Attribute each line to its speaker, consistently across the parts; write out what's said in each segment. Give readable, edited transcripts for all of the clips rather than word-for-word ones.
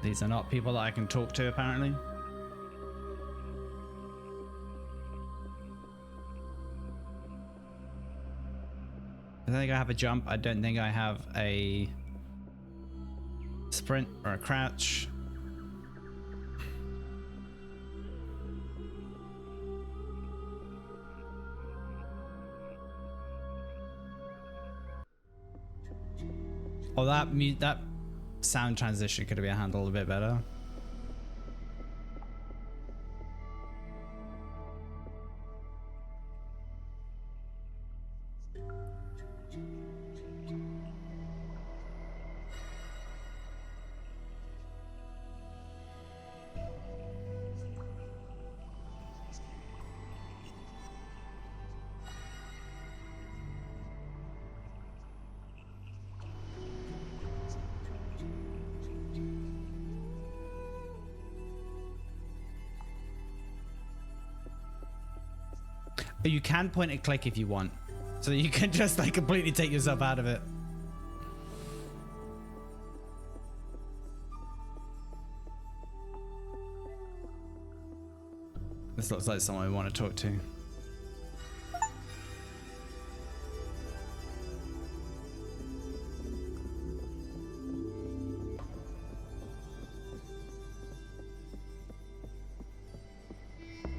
Speaker 1: These are not people that I can talk to, apparently. I don't think I have a jump. I don't think I have a sprint or a crouch. Oh, that sound transition could have been handled a bit better. But you can point and click if you want. So you can just like completely take yourself out of it. This looks like someone we want to talk to.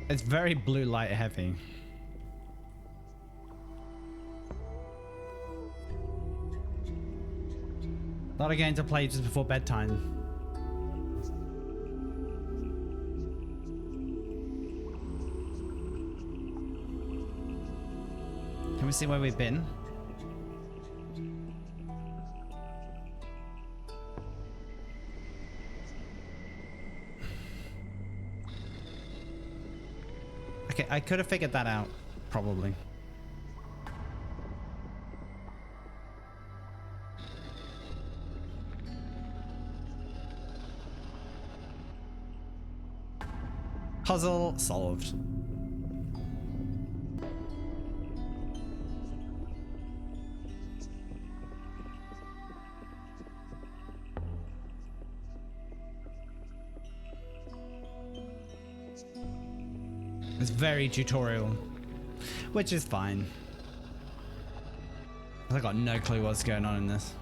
Speaker 1: It's very blue light heavy. A lot of games to play just before bedtime. Can we see where we've been? Okay, I could have figured that out, probably. Puzzle solved. It's very tutorial, which is fine. I got no clue what's going on in this.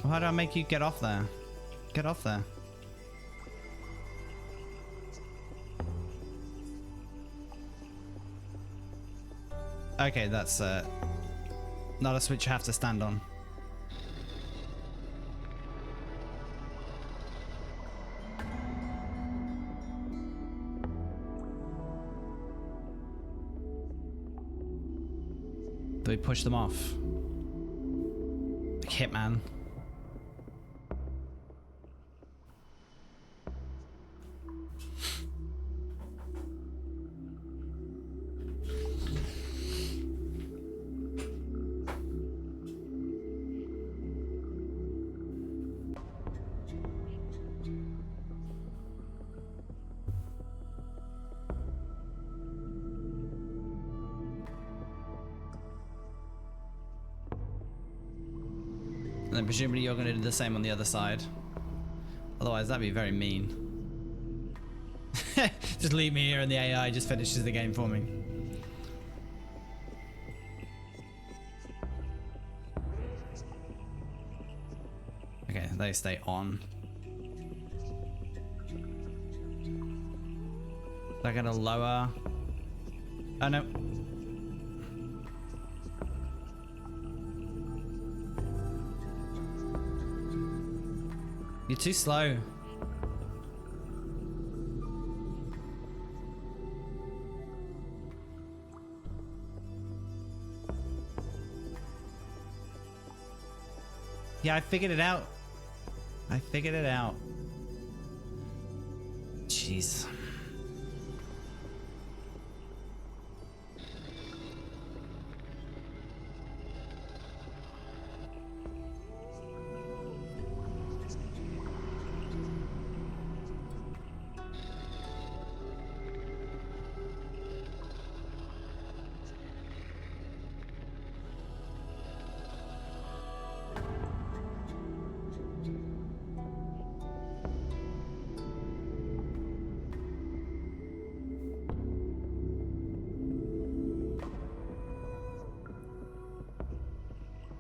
Speaker 1: How do I make you get off there? Get off there. Okay, that's not a switch you have to stand on. Do we push them off? Like Hitman. And then presumably you're going to do the same on the other side. Otherwise that'd be very mean. Just leave me here and the AI just finishes the game for me. Okay, they stay on. They're going to lower. Oh no. You're too slow. Yeah, I figured it out. I figured it out. Jeez.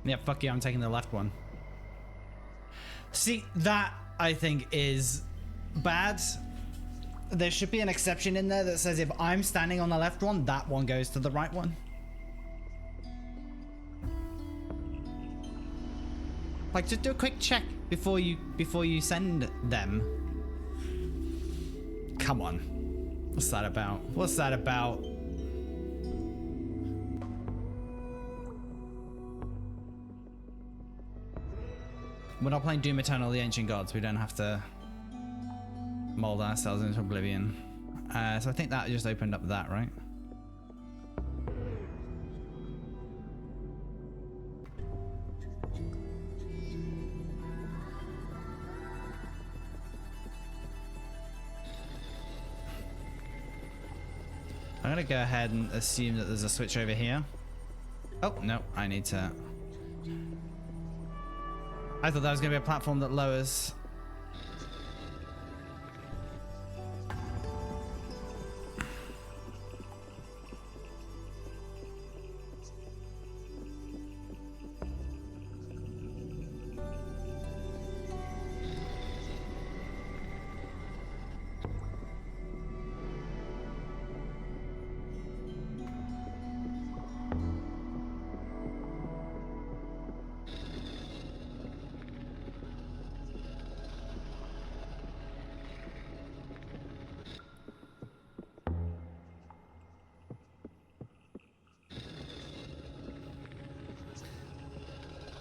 Speaker 1: Yeah, fuck you, I'm taking the left one. See, that I think is bad. There should be an exception in there that says if I'm standing on the left one, that one goes to the right one. Like, just do a quick check before you send them. Come on. What's that about? What's that about? We're not playing Doom Eternal, the Ancient Gods. We don't have to mold ourselves into oblivion. So I think that just opened up that, right? I'm gonna go ahead and assume that there's a switch over here. Oh, no, I need to... I thought that was gonna be a platform that lowers.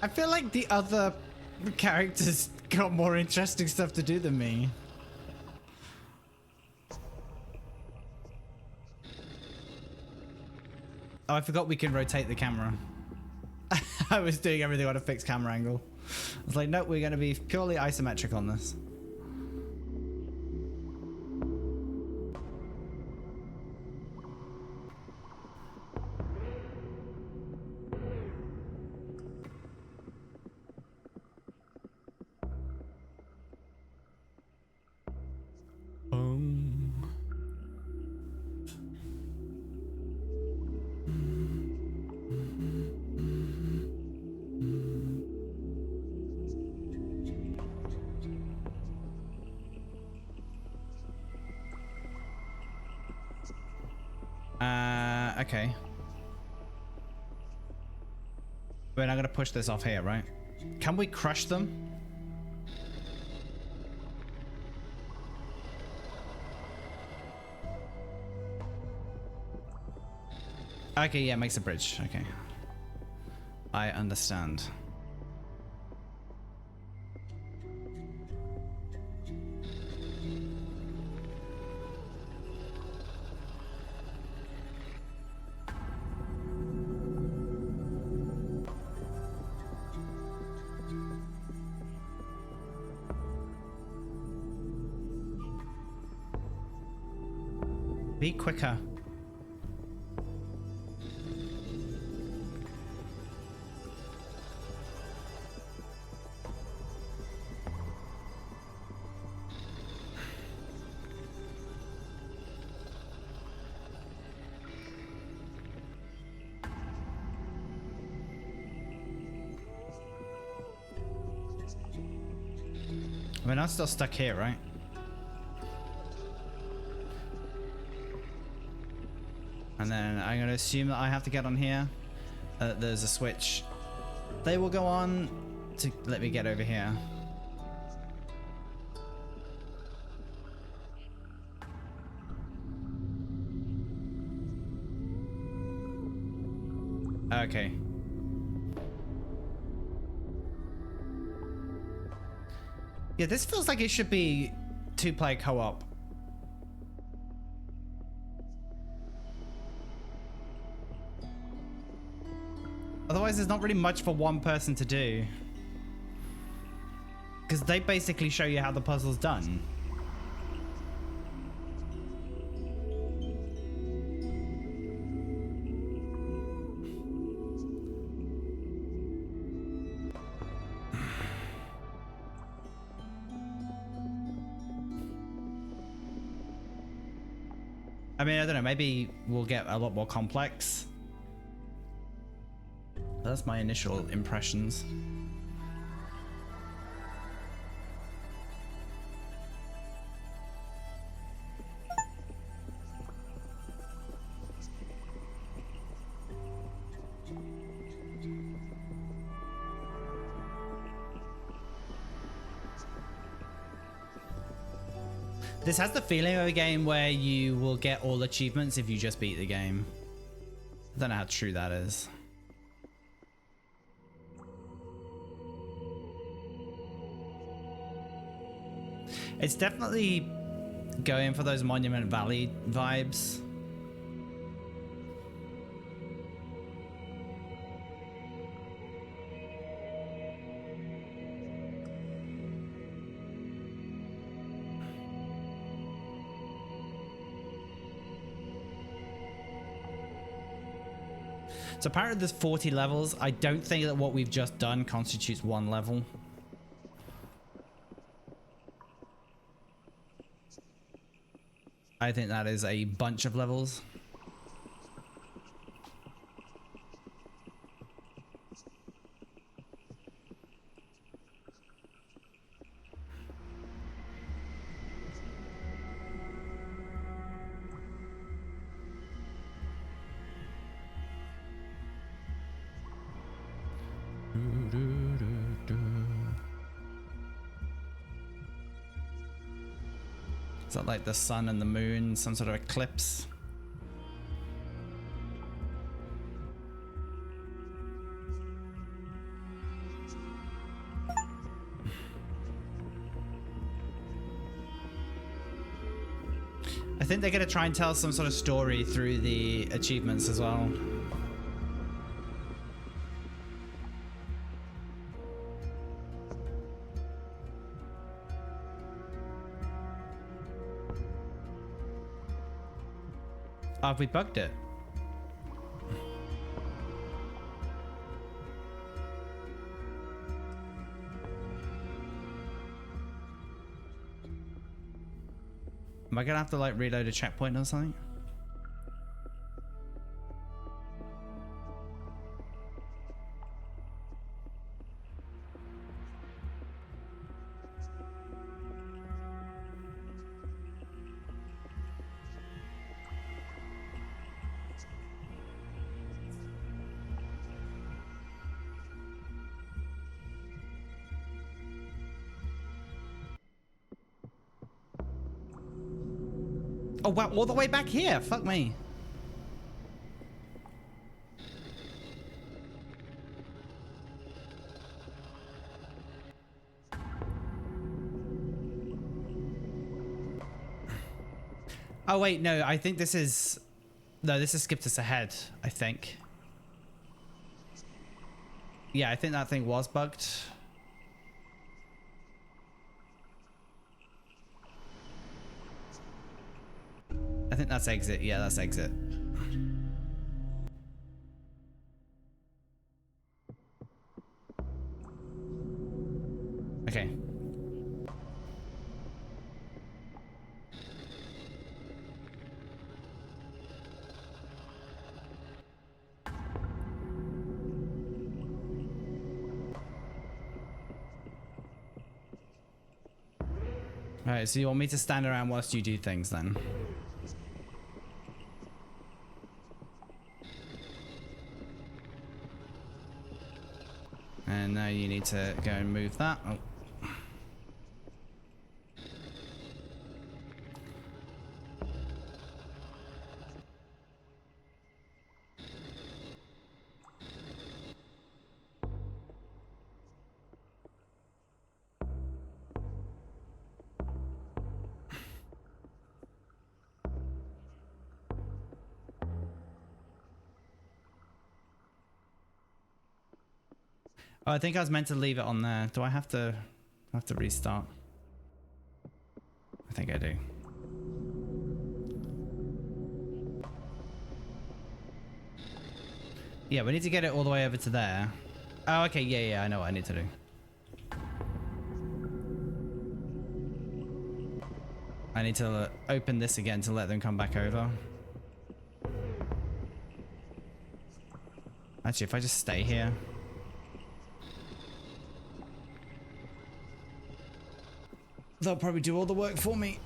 Speaker 1: I feel like the other characters got more interesting stuff to do than me. Oh, I forgot we can rotate the camera. I was doing everything on a fixed camera angle. I was like, nope, we're going to be purely isometric on this. Okay. We're not gonna push this off here, right? Can we crush them? Okay, yeah, makes a bridge. Okay. I understand. Be quicker. I mean, I'm still stuck here, right? And then I'm going to assume that I have to get on here. There's a switch. They will go on to let me get over here. Okay. Yeah, this feels like it should be 2-player co-op. Otherwise, there's not really much for one person to do. Because they basically show you how the puzzle's done. I mean, I don't know, maybe we'll get a lot more complex. But that's my initial impressions. This has the feeling of a game where you will get all achievements if you just beat the game. I don't know how true that is. It's definitely going for those Monument Valley vibes. So apparently there's 40 levels. I don't think that what we've just done constitutes one level. I think that is a bunch of levels. Is that like the sun and the moon, some sort of eclipse? I think they're gonna try and tell some sort of story through the achievements as well. Oh, have we bugged it? Am I gonna have to like reload a checkpoint or something? Oh wow, all the way back here. Fuck me. Oh wait, no, I think this is... No, this has skipped us ahead, I think. Yeah, I think that thing was bugged. I think that's exit. Yeah, that's exit. Okay. Alright, so you want me to stand around whilst you do things then? And now you need to go and move that. Oh. Oh, I think I was meant to leave it on there. Do I have to restart? I think I do. Yeah, we need to get it all the way over to there. Oh, okay. Yeah, I know what I need to do. I need to open this again to let them come back over. Actually, if I just stay here. They'll probably do all the work for me.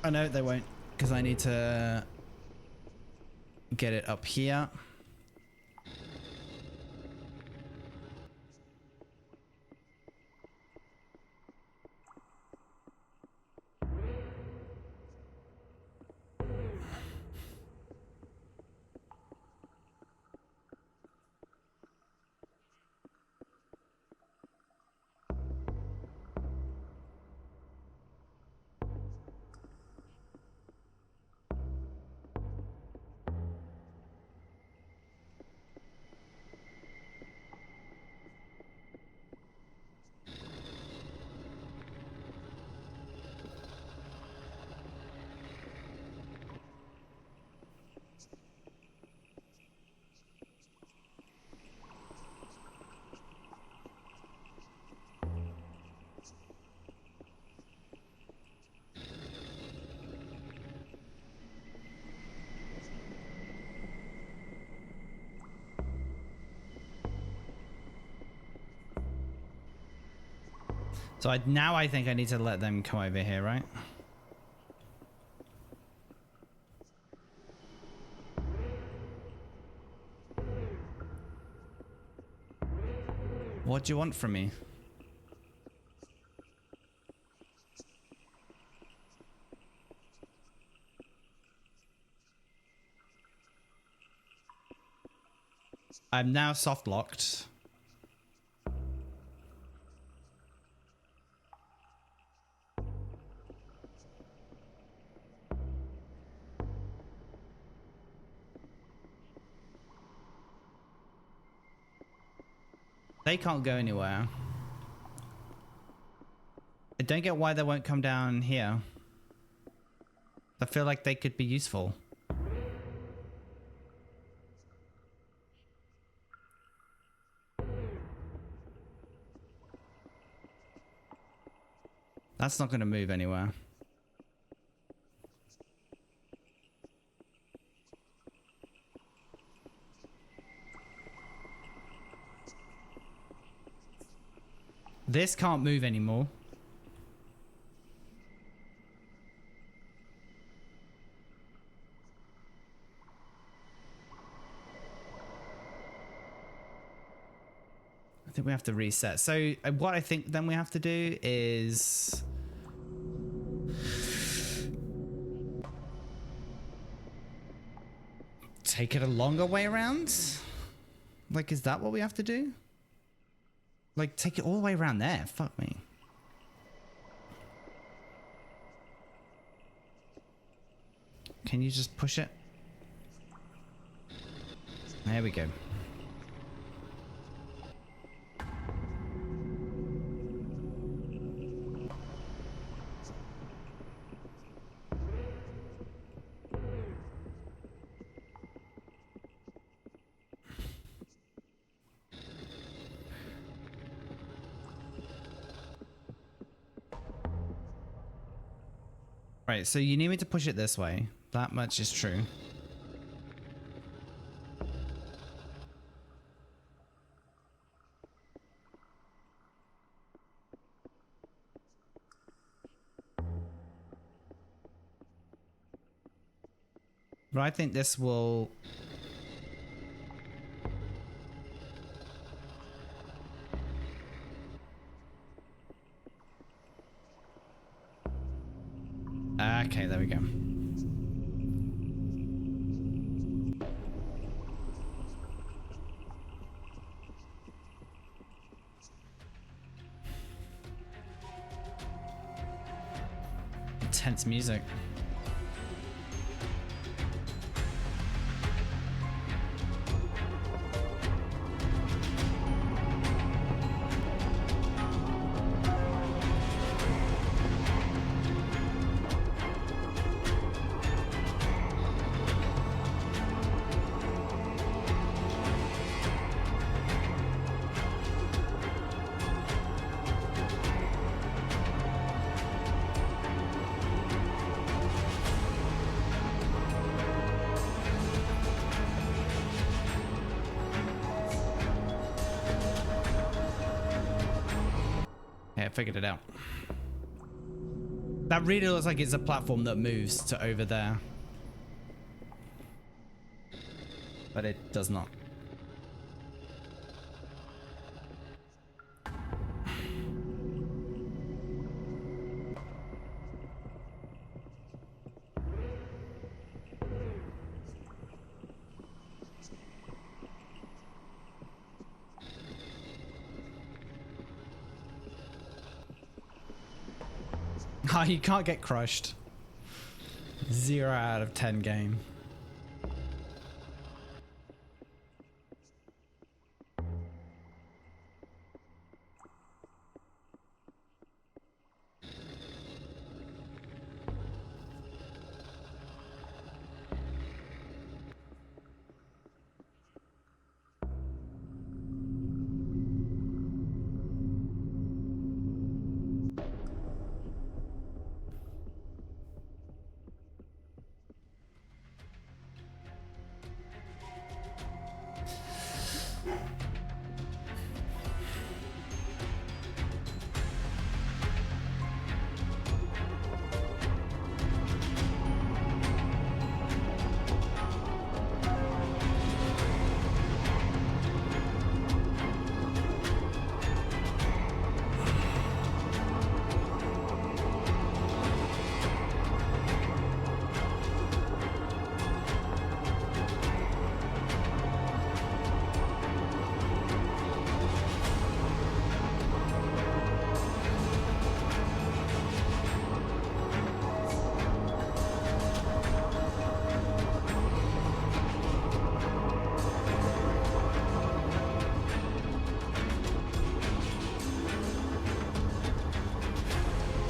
Speaker 1: I know they won't, because I need to get it up here. So now I think I need to let them come over here, right? What do you want from me? I'm now soft locked. They can't go anywhere. I don't get why they won't come down here. I feel like they could be useful. That's not going to move anywhere. This can't move anymore. I think we have to reset. So what I think then we have to do is take it a longer way around. Like, is that what we have to do? Like, take it all the way around there. Fuck me. Can you just push it? There we go. Right, so you need me to push it this way. That much is true. But I think this will... Okay, there we go. Intense music. I figured it out. That really looks like it's a platform that moves to over there. But it does not. Ah, you can't get crushed. 0 out of 10 game.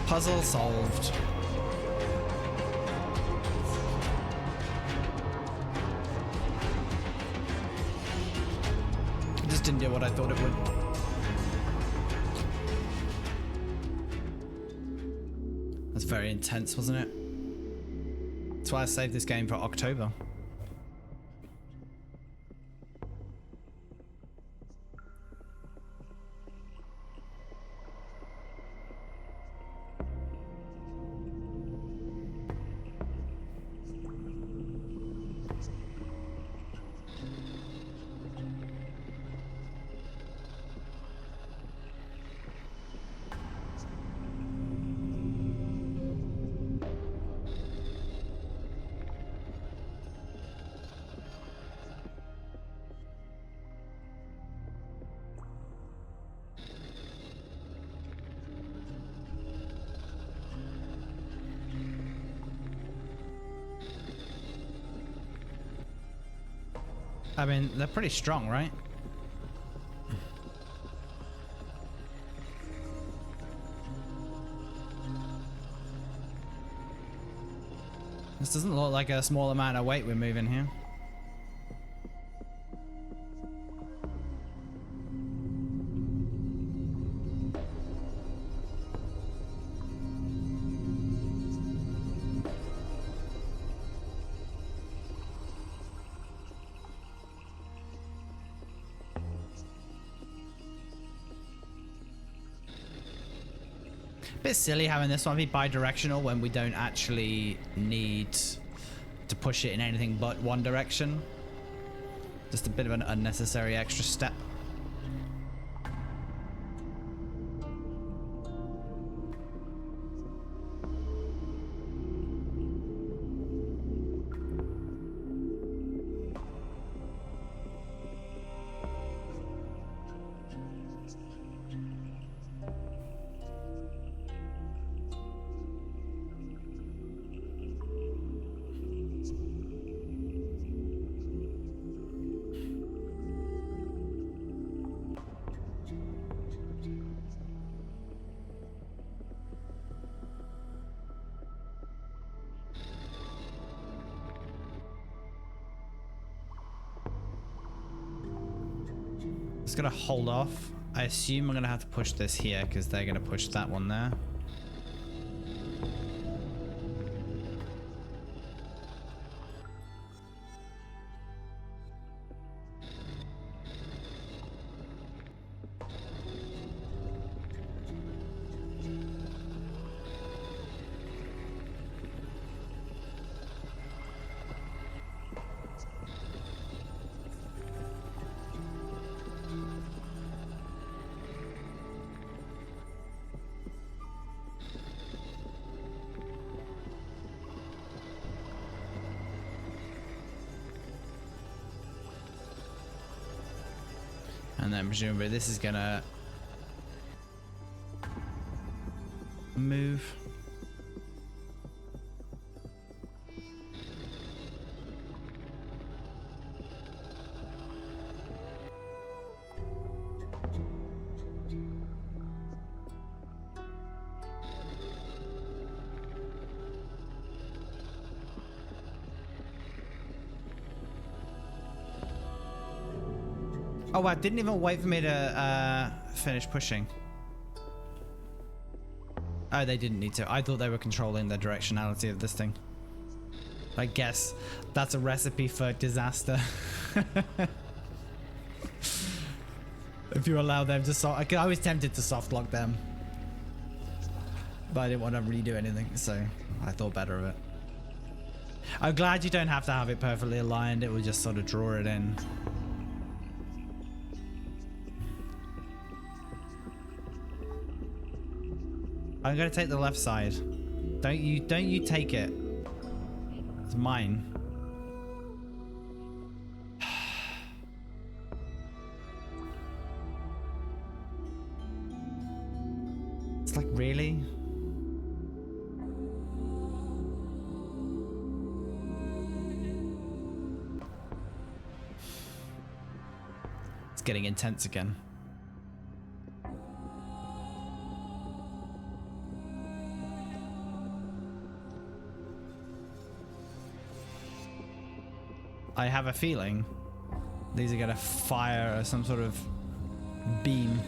Speaker 1: Puzzle solved. It just didn't do what I thought it would. That's very intense, wasn't it? That's why I saved this game for October. I mean, they're pretty strong, right? This doesn't look like a small amount of weight we're moving here. Bit silly having this one be bi-directional when we don't actually need to push it in anything but one direction. Just a bit of an unnecessary extra step. Just gonna hold off. I assume I'm gonna have to push this here because they're gonna push that one there. And then presumably this is gonna move. Oh wow, didn't even wait for me to finish pushing. Oh, they didn't need to. I thought they were controlling the directionality of this thing. I guess that's a recipe for disaster. If you allow them to I was tempted to soft lock them, but I didn't want to really do anything, so I thought better of it. I'm glad you don't have to have it perfectly aligned. It will just sort of draw it in. I'm gonna take the left side. Don't you take it. It's mine. It's like, really? It's getting intense again. I have a feeling these are gonna fire some sort of beam.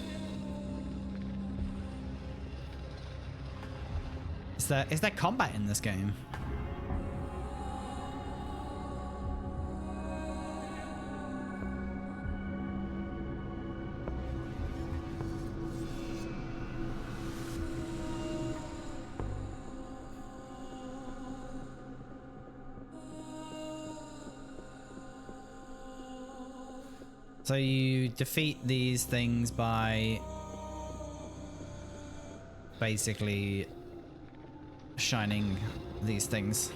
Speaker 1: Is there combat in this game? So you defeat these things by basically shining these things.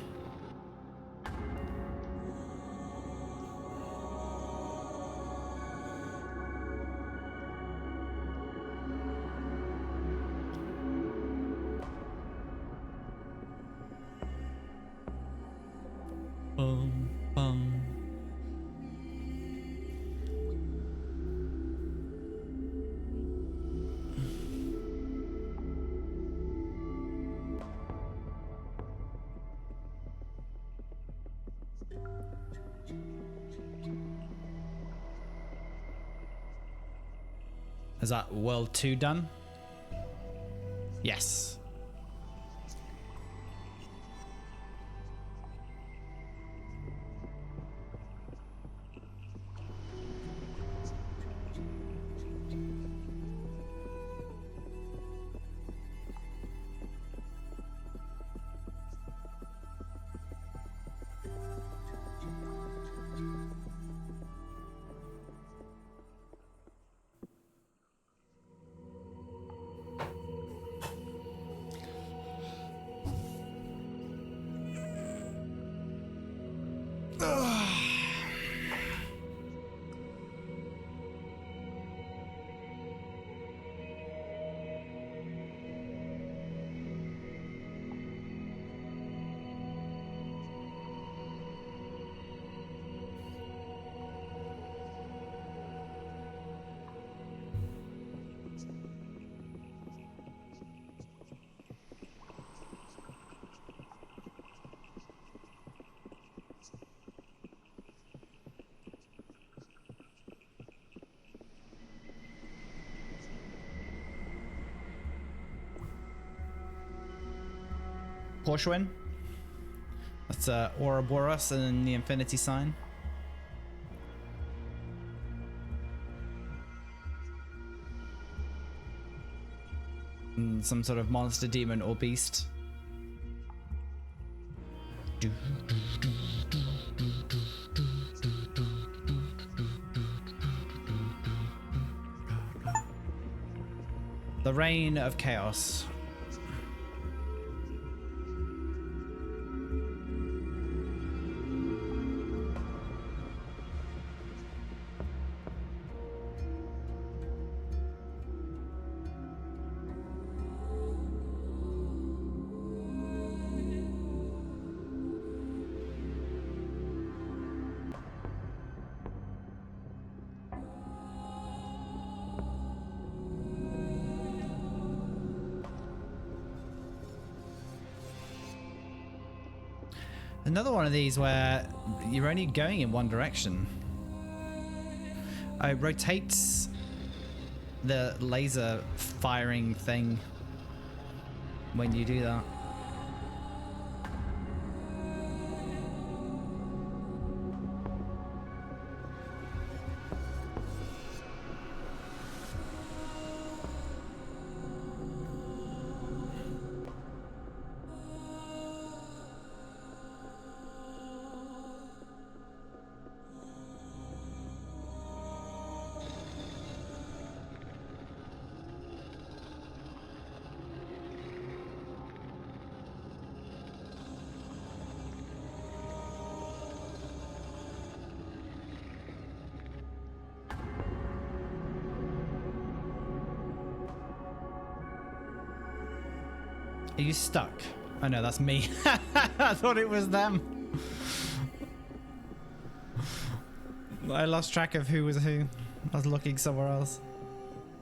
Speaker 1: Is that world 2 done? Yes. Porshwin. That's Ouroboros and the infinity sign. And some sort of monster, demon, or beast. The reign of chaos. Another one of these where you're only going in one direction. It rotates the laser firing thing when you do that. Are you stuck? Oh no, that's me. I thought it was them. I lost track of who was who. I was looking somewhere else.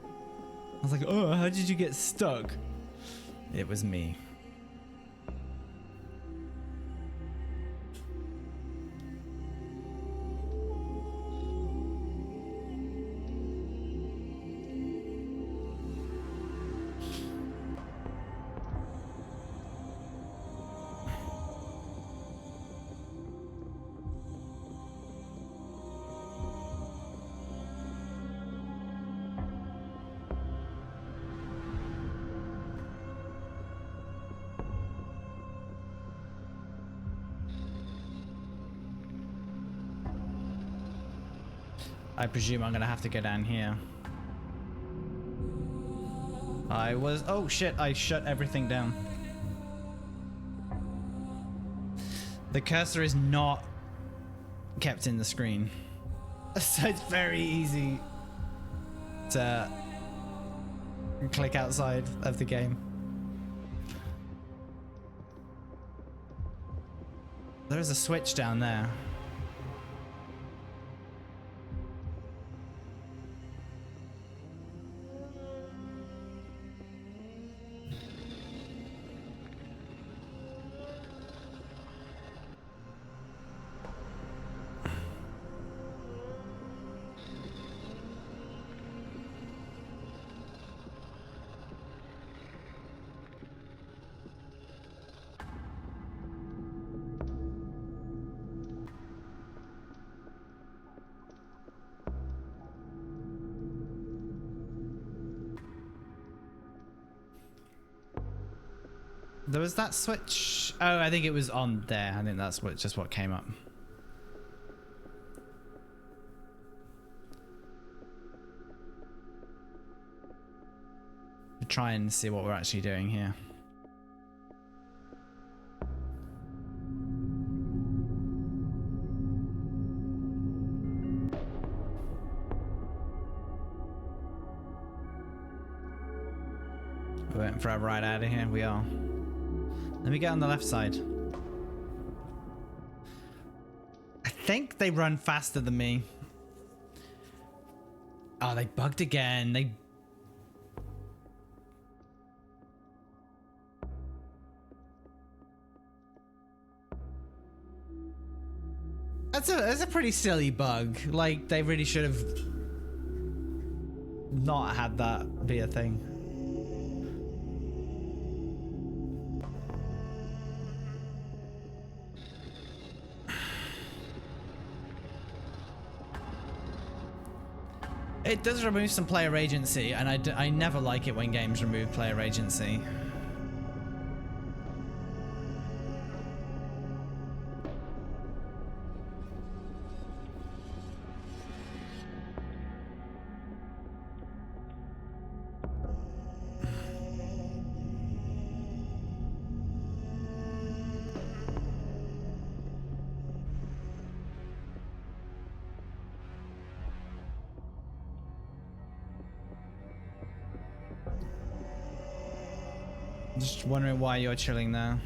Speaker 1: I was like, oh, how did you get stuck? It was me. I presume I'm gonna have to go down here. Oh shit, I shut everything down. The cursor is not kept in the screen. So it's very easy to click outside of the game. There is a switch down there. There was that switch. Oh, I think it was on there. I think that's just what came up. To try and see what we're actually doing here. We're waiting for our ride out of here. We are. Let me get on the left side. I think they run faster than me. Oh, they bugged again. That's a pretty silly bug. Like, they really should have not had that be a thing. It does remove some player agency, and I never like it when games remove player agency. Just wondering why you're chilling there.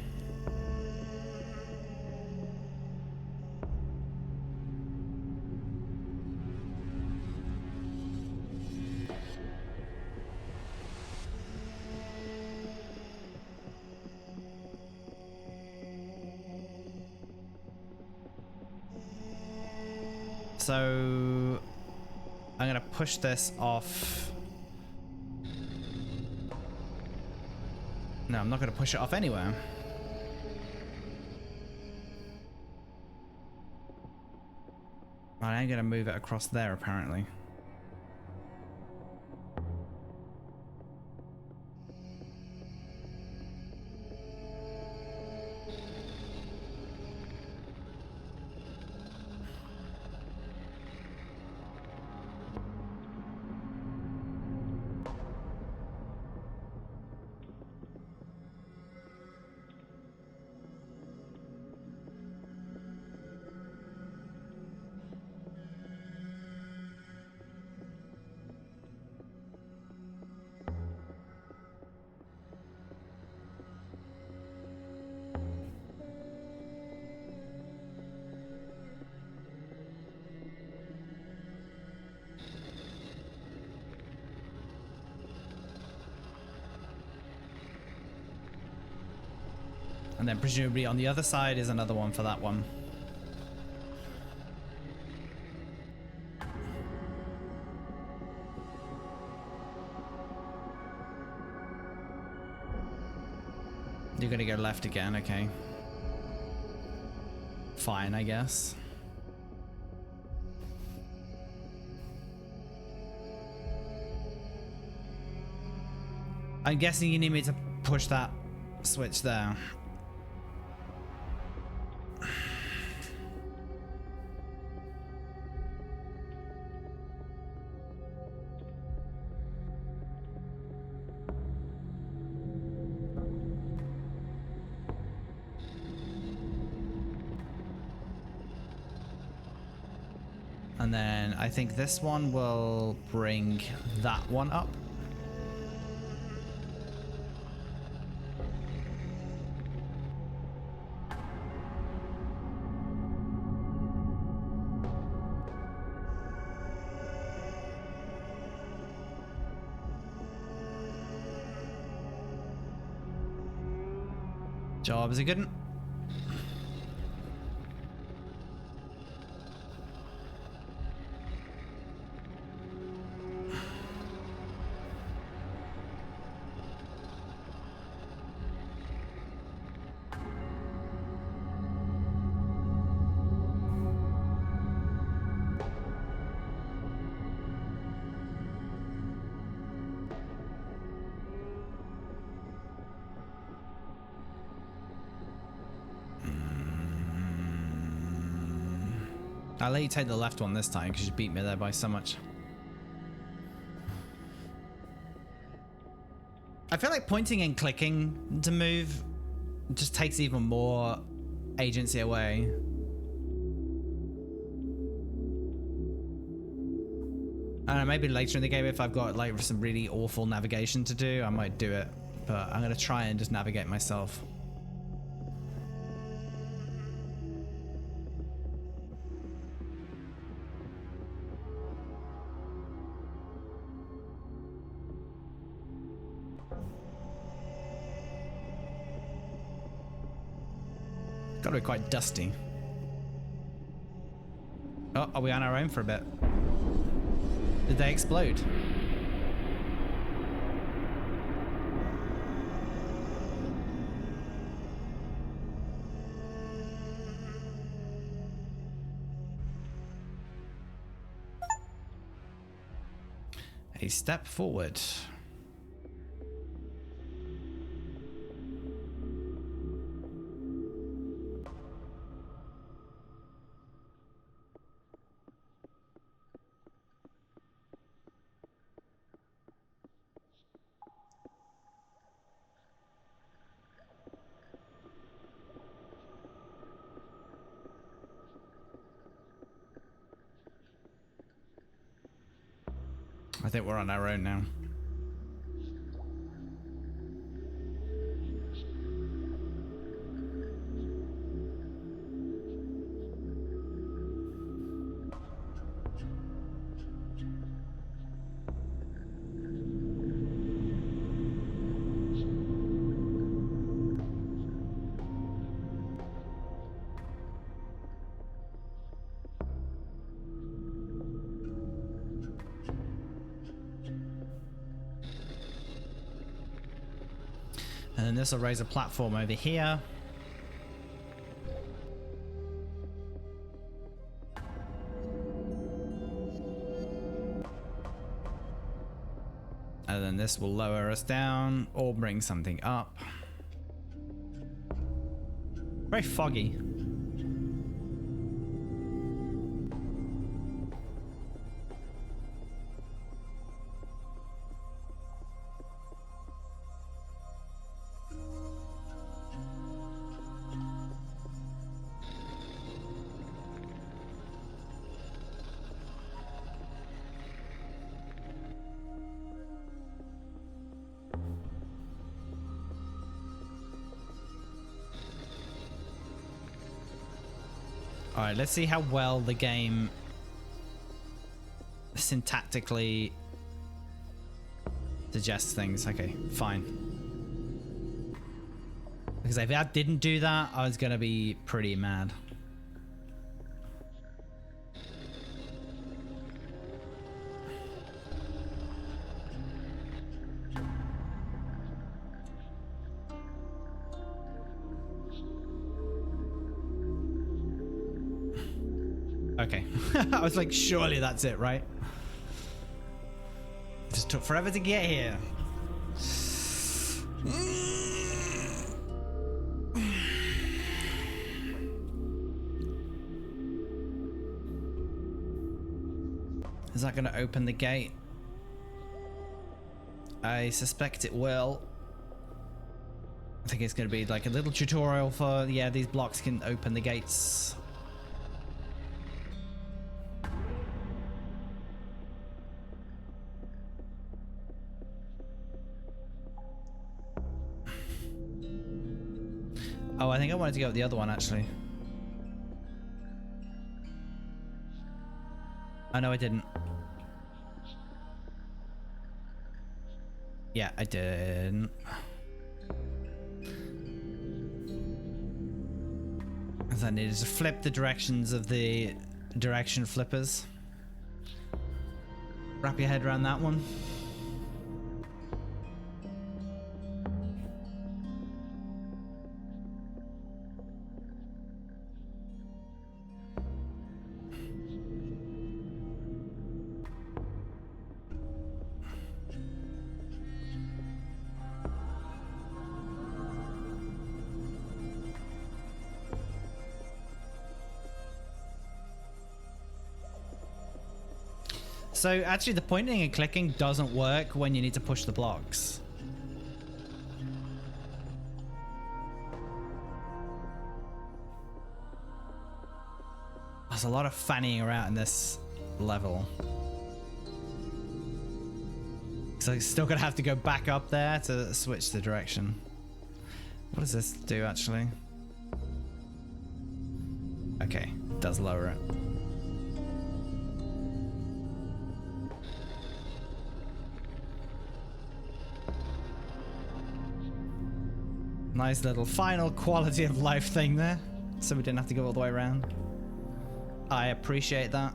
Speaker 1: So I'm gonna push this off. No, I'm not gonna push it off anywhere. I ain't gonna move it across there apparently. And then presumably on the other side is another one for that one. You're gonna go left again, okay. Fine, I guess. I'm guessing you need me to push that switch there. And then I think this one will bring that one up. Job is a good one. I'll let you take the left one this time because you beat me there by so much. I feel like pointing and clicking to move just takes even more agency away. I don't know, maybe later in the game if I've got like some really awful navigation to do, I might do it. But I'm gonna try and just navigate myself. Gotta be quite dusty. Oh, are we on our own for a bit? Did they explode? A step forward. I think we're on our own now. And then this will raise a platform over here. And then this will lower us down or bring something up. Very foggy. All right, let's see how well the game syntactically suggests things. Okay, fine. Because if I didn't do that, I was gonna be pretty mad. Okay. I was like, surely that's it, right? It just took forever to get here. Is that going to open the gate? I suspect it will. I think it's going to be like a little tutorial for, yeah, these blocks can open the gates. Oh, I think I wanted to go with the other one, actually. Oh, no, I didn't. Yeah, I didn't. Because I needed to flip the directions of the direction flippers. Wrap your head around that one. So actually the pointing and clicking doesn't work when you need to push the blocks. There's a lot of fannying around in this level. So I'm still gonna have to go back up there to switch the direction. What does this do actually? Okay, it does lower it. Nice little final quality of life thing there, so we didn't have to go all the way around. I appreciate that.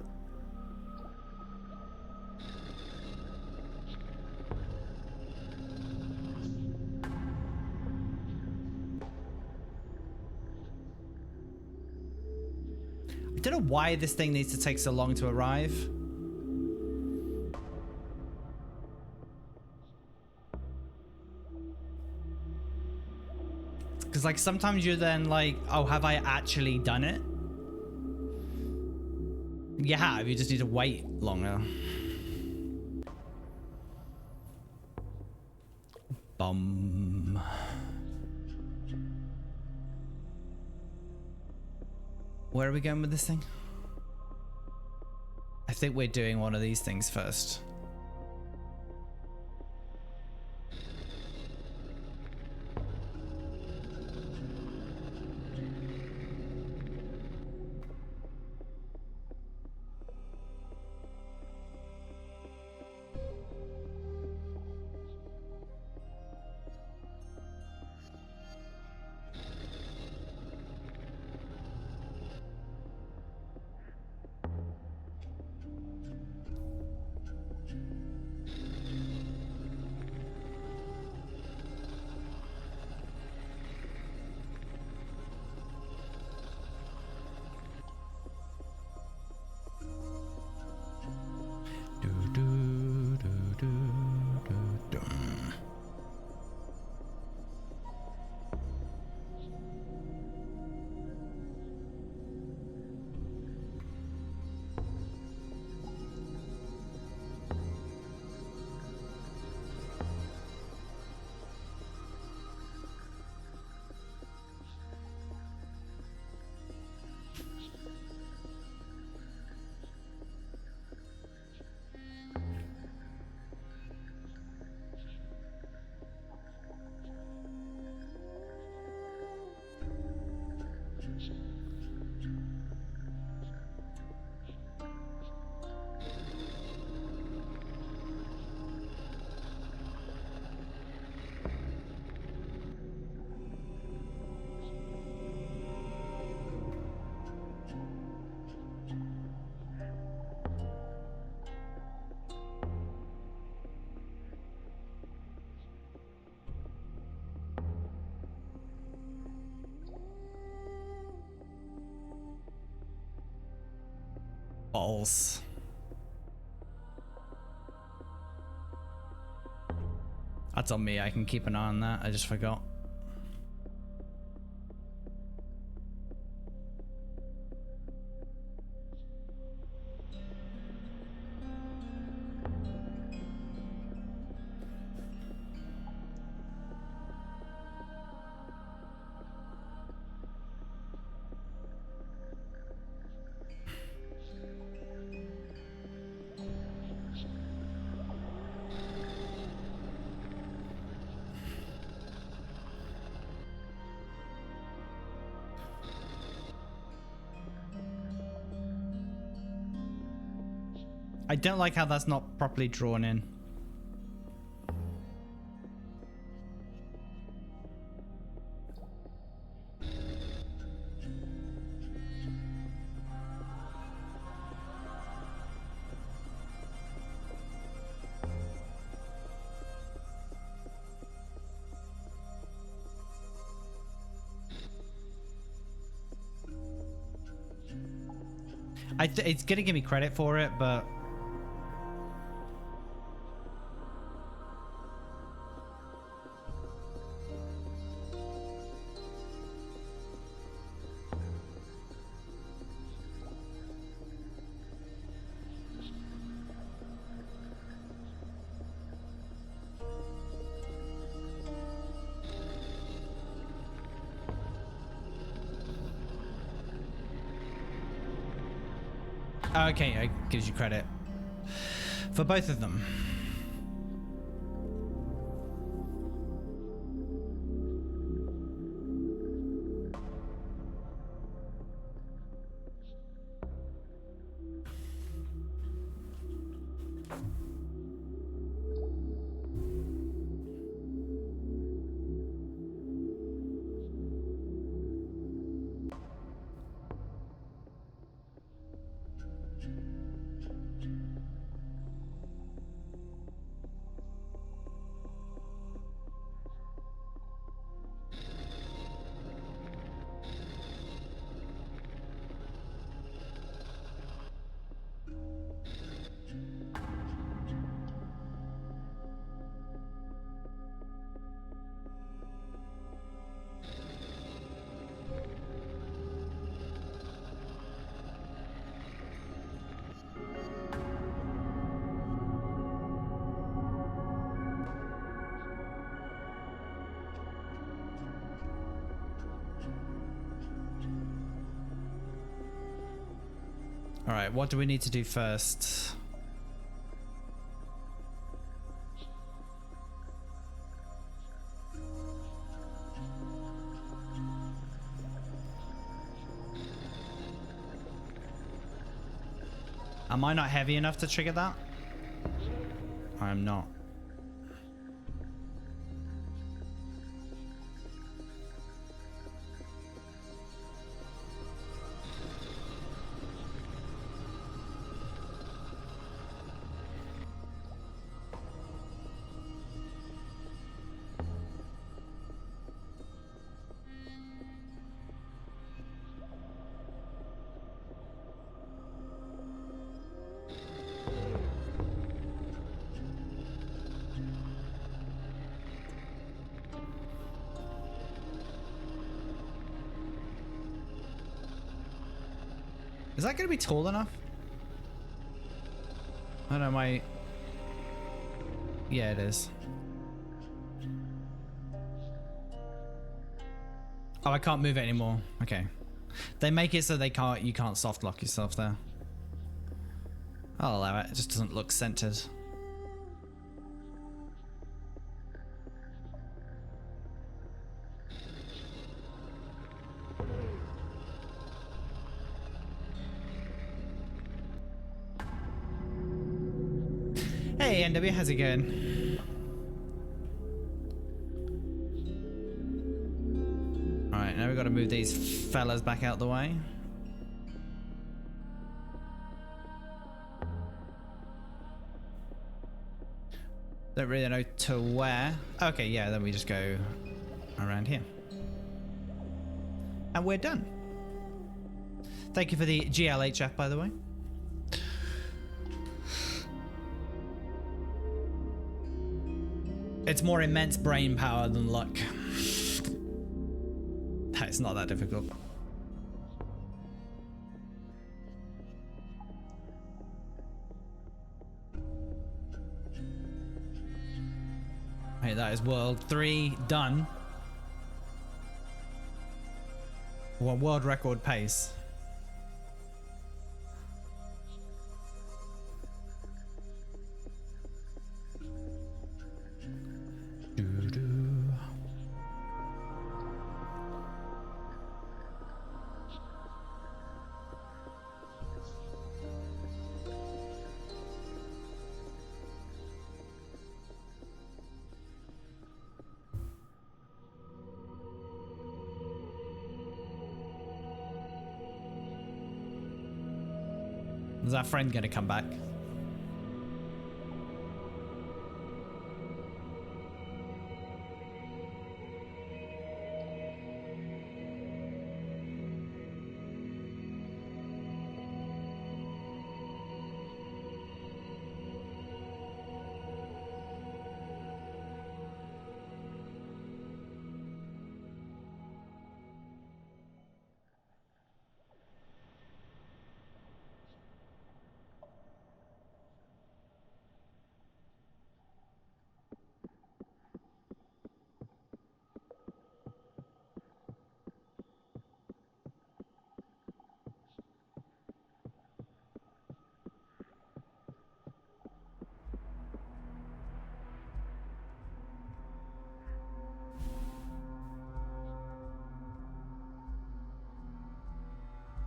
Speaker 1: I don't know why this thing needs to take so long to arrive. Because like sometimes you're then like, oh, have I actually done it? You have, you just need to wait longer. Bum. Where are we going with this thing? I think we're doing one of these things first. Balls. That's on me. I can keep an eye on that. I just forgot. I don't like how that's not properly drawn in. It's gonna give me credit for it, but okay, it gives you credit for both of them. All right, what do we need to do first? Am I not heavy enough to trigger that? I am not. Is that going to be tall enough? I don't know, my... Yeah, it is. Oh, I can't move it anymore. Okay. They make it so you can't soft lock yourself there. I'll allow it. It just doesn't look centered. Hey NW, how's it going? Alright, now we've got to move these fellas back out the way. Don't really know to where. Okay, yeah, then we just go around here. And we're done. Thank you for the GLHF, by the way. It's more immense brain power than luck. It's not that difficult. Hey, that is world 3 done. Well, world record pace. Is our friend gonna come back?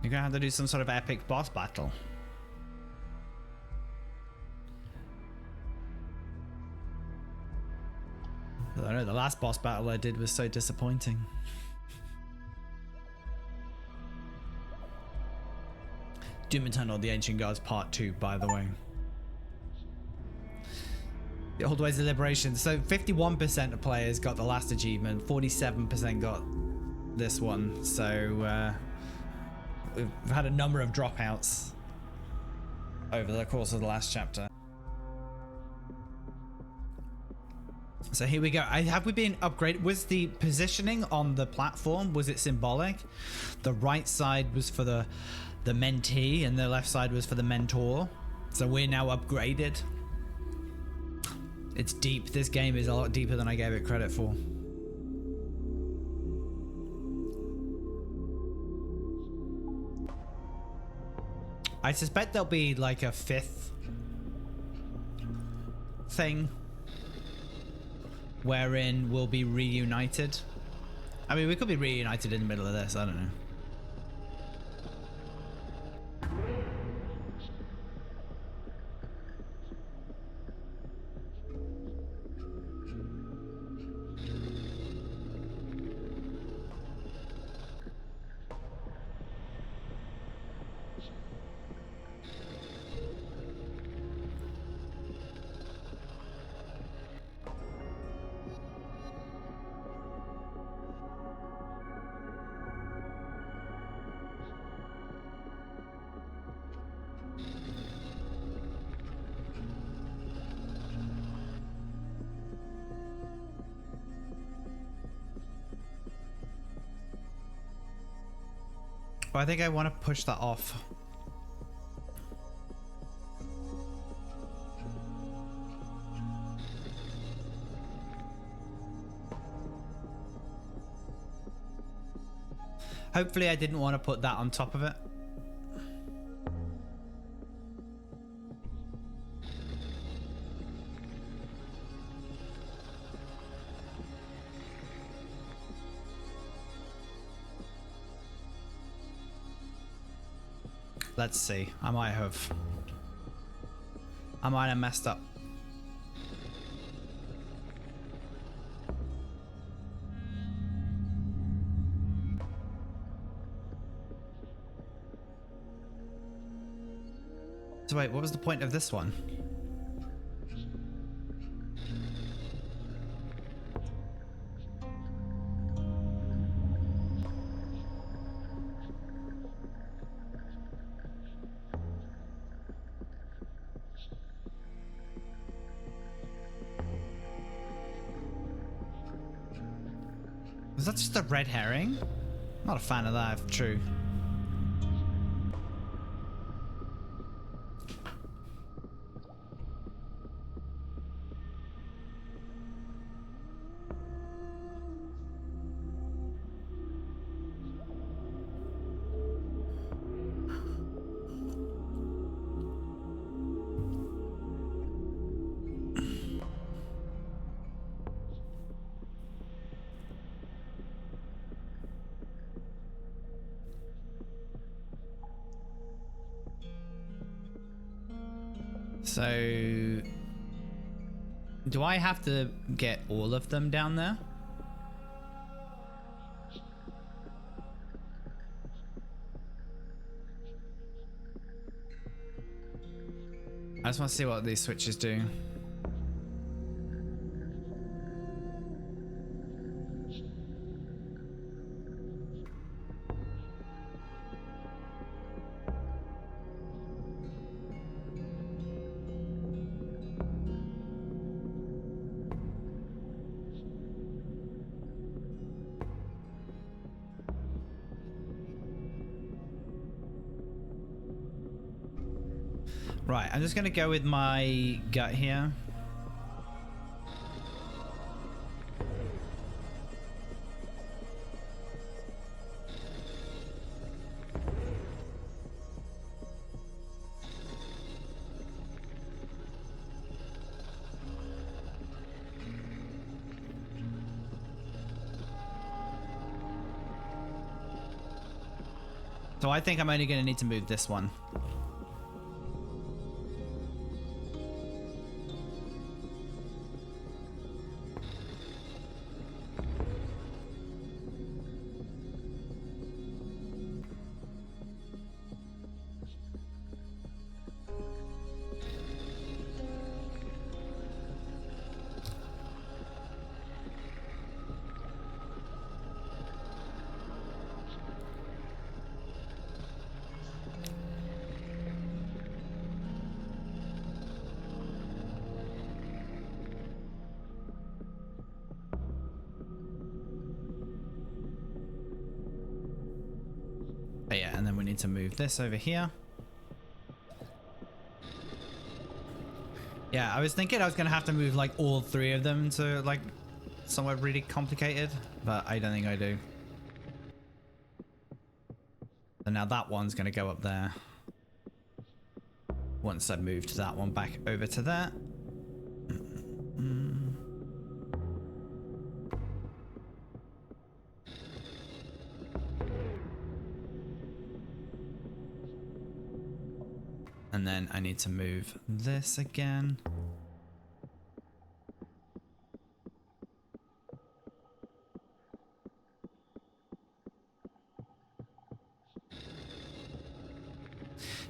Speaker 1: You're gonna have to do some sort of epic boss battle. I don't know, the last boss battle I did was so disappointing. Doom Eternal, The Ancient Gods Part 2, by the way. The Old Ways of Liberation. So 51% of players got the last achievement, 47% got this one. So we've had a number of dropouts over the course of the last chapter. So here we go. Have we been upgraded? Was the positioning on the platform, was it symbolic? The right side was for the mentee and the left side was for the mentor. So we're now upgraded. It's deep. This game is a lot deeper than I gave it credit for. I suspect there'll be like a 5th thing wherein we'll be reunited. I mean, we could be reunited in the middle of this, I don't know. I think I want to push that off. Hopefully I didn't want to put that on top of it. Let's see. I might have messed up. So wait, what was the point of this one? Is that just a red herring? Not a fan of that, if true. So, do I have to get all of them down there? I just want to see what these switches do. Right, I'm just gonna go with my gut here. So I think I'm only gonna need to move this one. Oh yeah, and then we need to move this over here. Yeah, I was thinking I was gonna have to move like all three of them to like somewhere really complicated, but I don't think I do. So now that one's gonna go up there. Once I've moved that one back over to there. And then I need to move this again.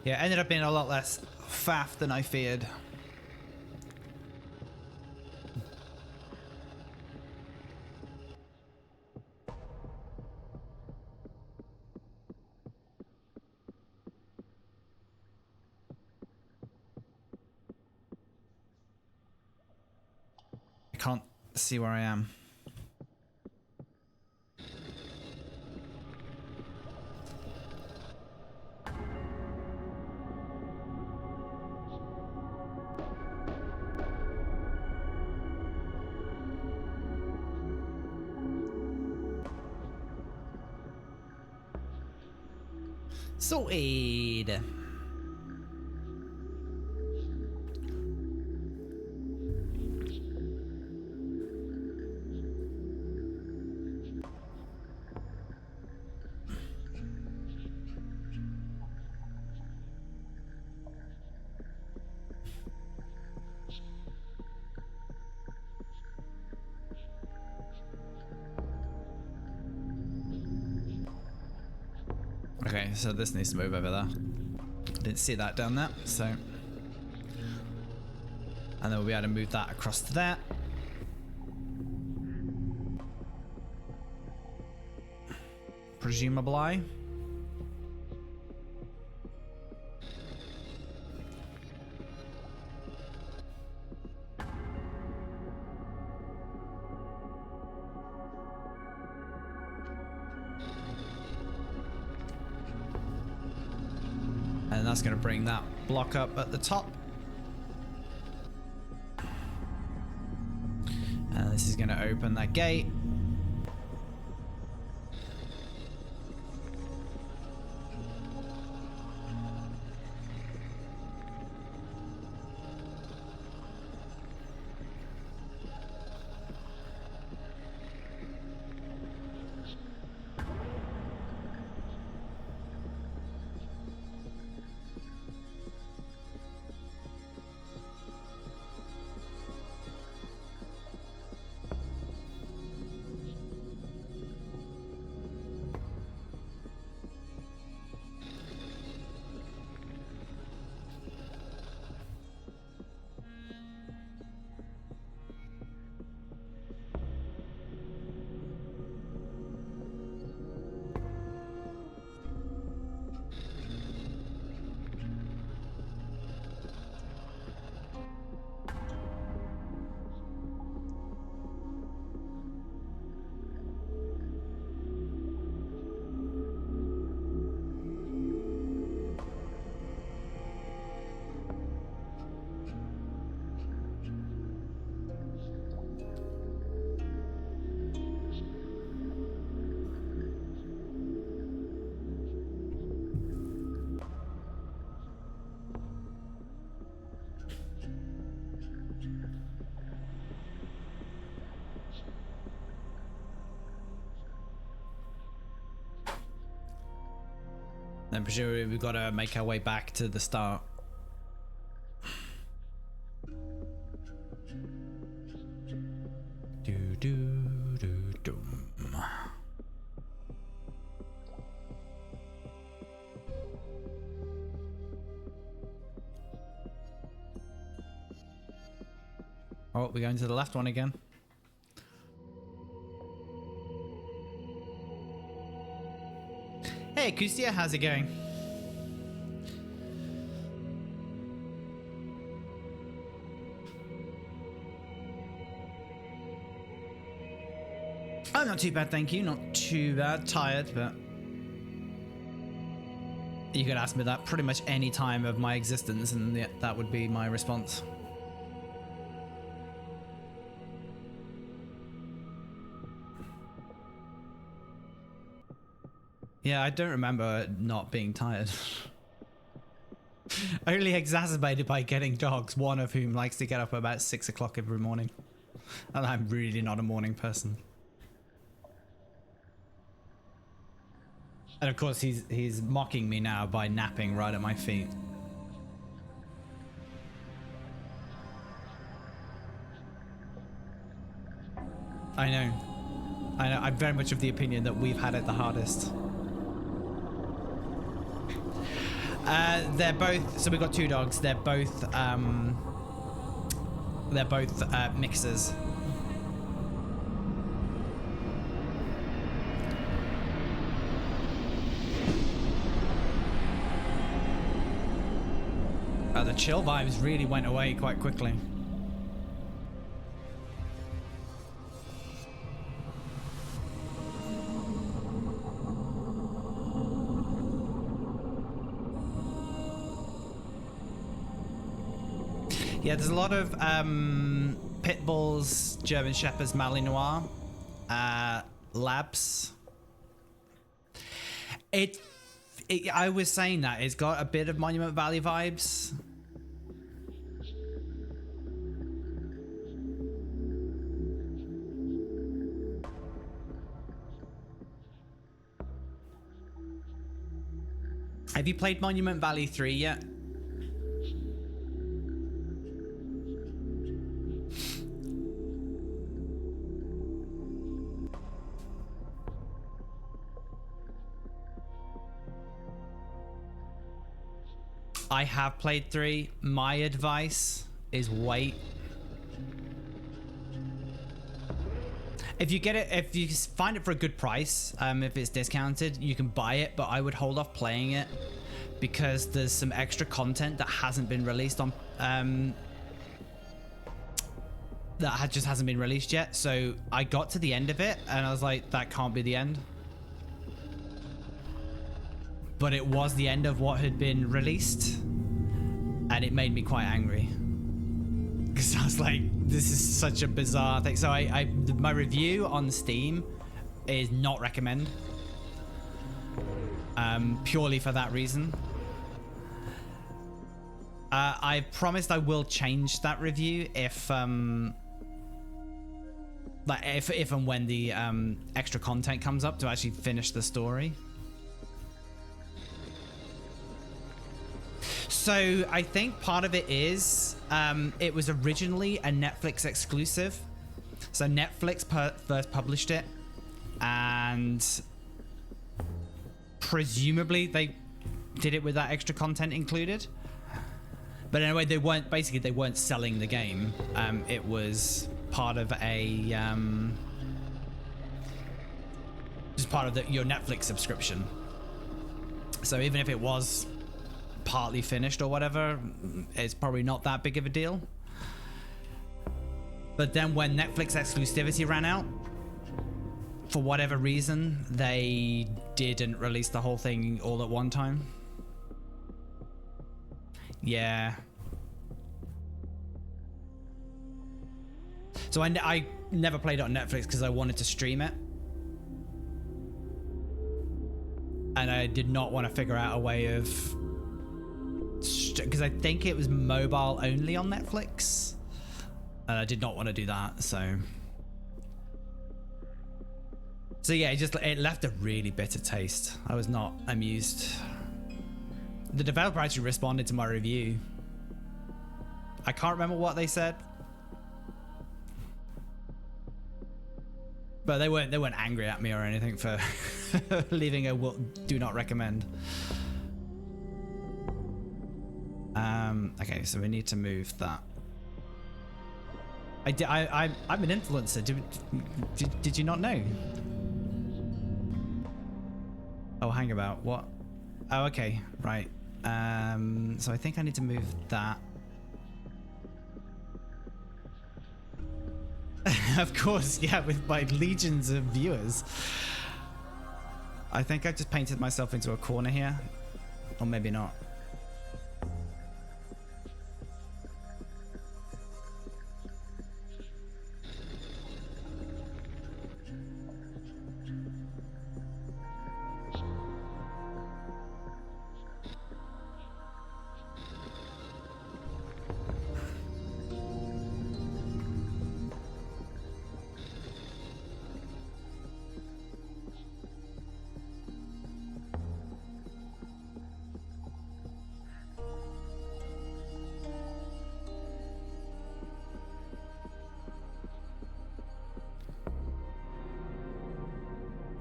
Speaker 1: Yeah, it ended up being a lot less faff than I feared. I can't see where I am. Sorted. Okay, so this needs to move over there. Didn't see that down there, so. And then we'll be able to move that across to there. Presumably. that's going to bring that block up at the top. This is going to open that gate. Then presumably we've got to make our way back to the start. Oh, we're going to the left one again. Hey, Kustia, how's it going? Oh, not too bad, thank you. Not too bad. Tired, but you could ask me that pretty much any time of my existence, and that would be my response. Yeah, I don't remember not being tired. Only exacerbated by getting dogs, one of whom likes to get up about 6 o'clock every morning. And I'm really not a morning person. And of course he's mocking me now by napping right at my feet. I know. I'm very much of the opinion that we've had it the hardest. They're both, so we've got two dogs. They're both mixers. The chill vibes really went away quite quickly. Yeah, there's a lot of pit bulls, German shepherds, Malinois, labs. I was saying that it's got a bit of Monument Valley vibes. Have you played Monument Valley 3 yet? I have played 3. My advice is wait. If you get it, if you find it for a good price, if it's discounted, you can buy it, but I would hold off playing it because there's some extra content that hasn't been released on, just hasn't been released yet. So I got to the end of it and I was like, that can't be the end. but it was the end of what had been released, and it made me quite angry because I was like, this is such a bizarre thing. So my review on Steam is not recommend, purely for that reason. I promised I will change that review if and when the extra content comes up to actually finish the story. So I think part of it is it was originally a Netflix exclusive. So Netflix first published it, and presumably they did it with that extra content included. But anyway, they weren't selling the game. It was part of a just part of your Netflix subscription. So even if it was partly finished or whatever, it's probably not that big of a deal. But then when Netflix exclusivity ran out, for whatever reason, they didn't release the whole thing all at one time. Yeah. So I never played it on Netflix because I wanted to stream it. And I did not want to figure out a way of... Because I think it was mobile only on Netflix. And I did not want to do that, so... So yeah, it left a really bitter taste. I was not amused. The developer actually responded to my review. I can't remember what they said. But they weren't angry at me or anything for leaving a do not recommend. Okay, so we need to move that. I'm an influencer. Did you not know? Oh, hang about. What? Oh, okay, right. So I think I need to move that. Of course, yeah, with my legions of viewers. I think I just painted myself into a corner here. Or maybe not.